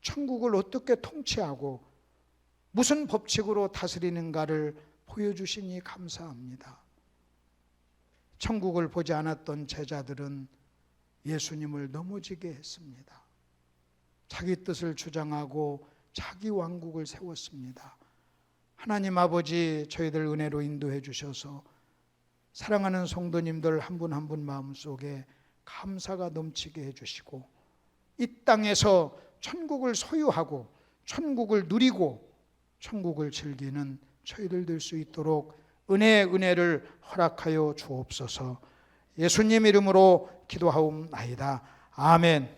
천국을 어떻게 통치하고 무슨 법칙으로 다스리는가를 보여주시니 감사합니다. 천국을 보지 않았던 제자들은 예수님을 넘어지게 했습니다. 자기 뜻을 주장하고 자기 왕국을 세웠습니다. 하나님 아버지, 저희들 은혜로 인도해 주셔서 사랑하는 성도님들 한 분 한 분 마음속에 감사가 넘치게 해주시고, 이 땅에서 천국을 소유하고 천국을 누리고 천국을 즐기는 저희들 될 수 있도록 은혜를 허락하여 주옵소서. 예수님 이름으로 기도하옵나이다. 아멘.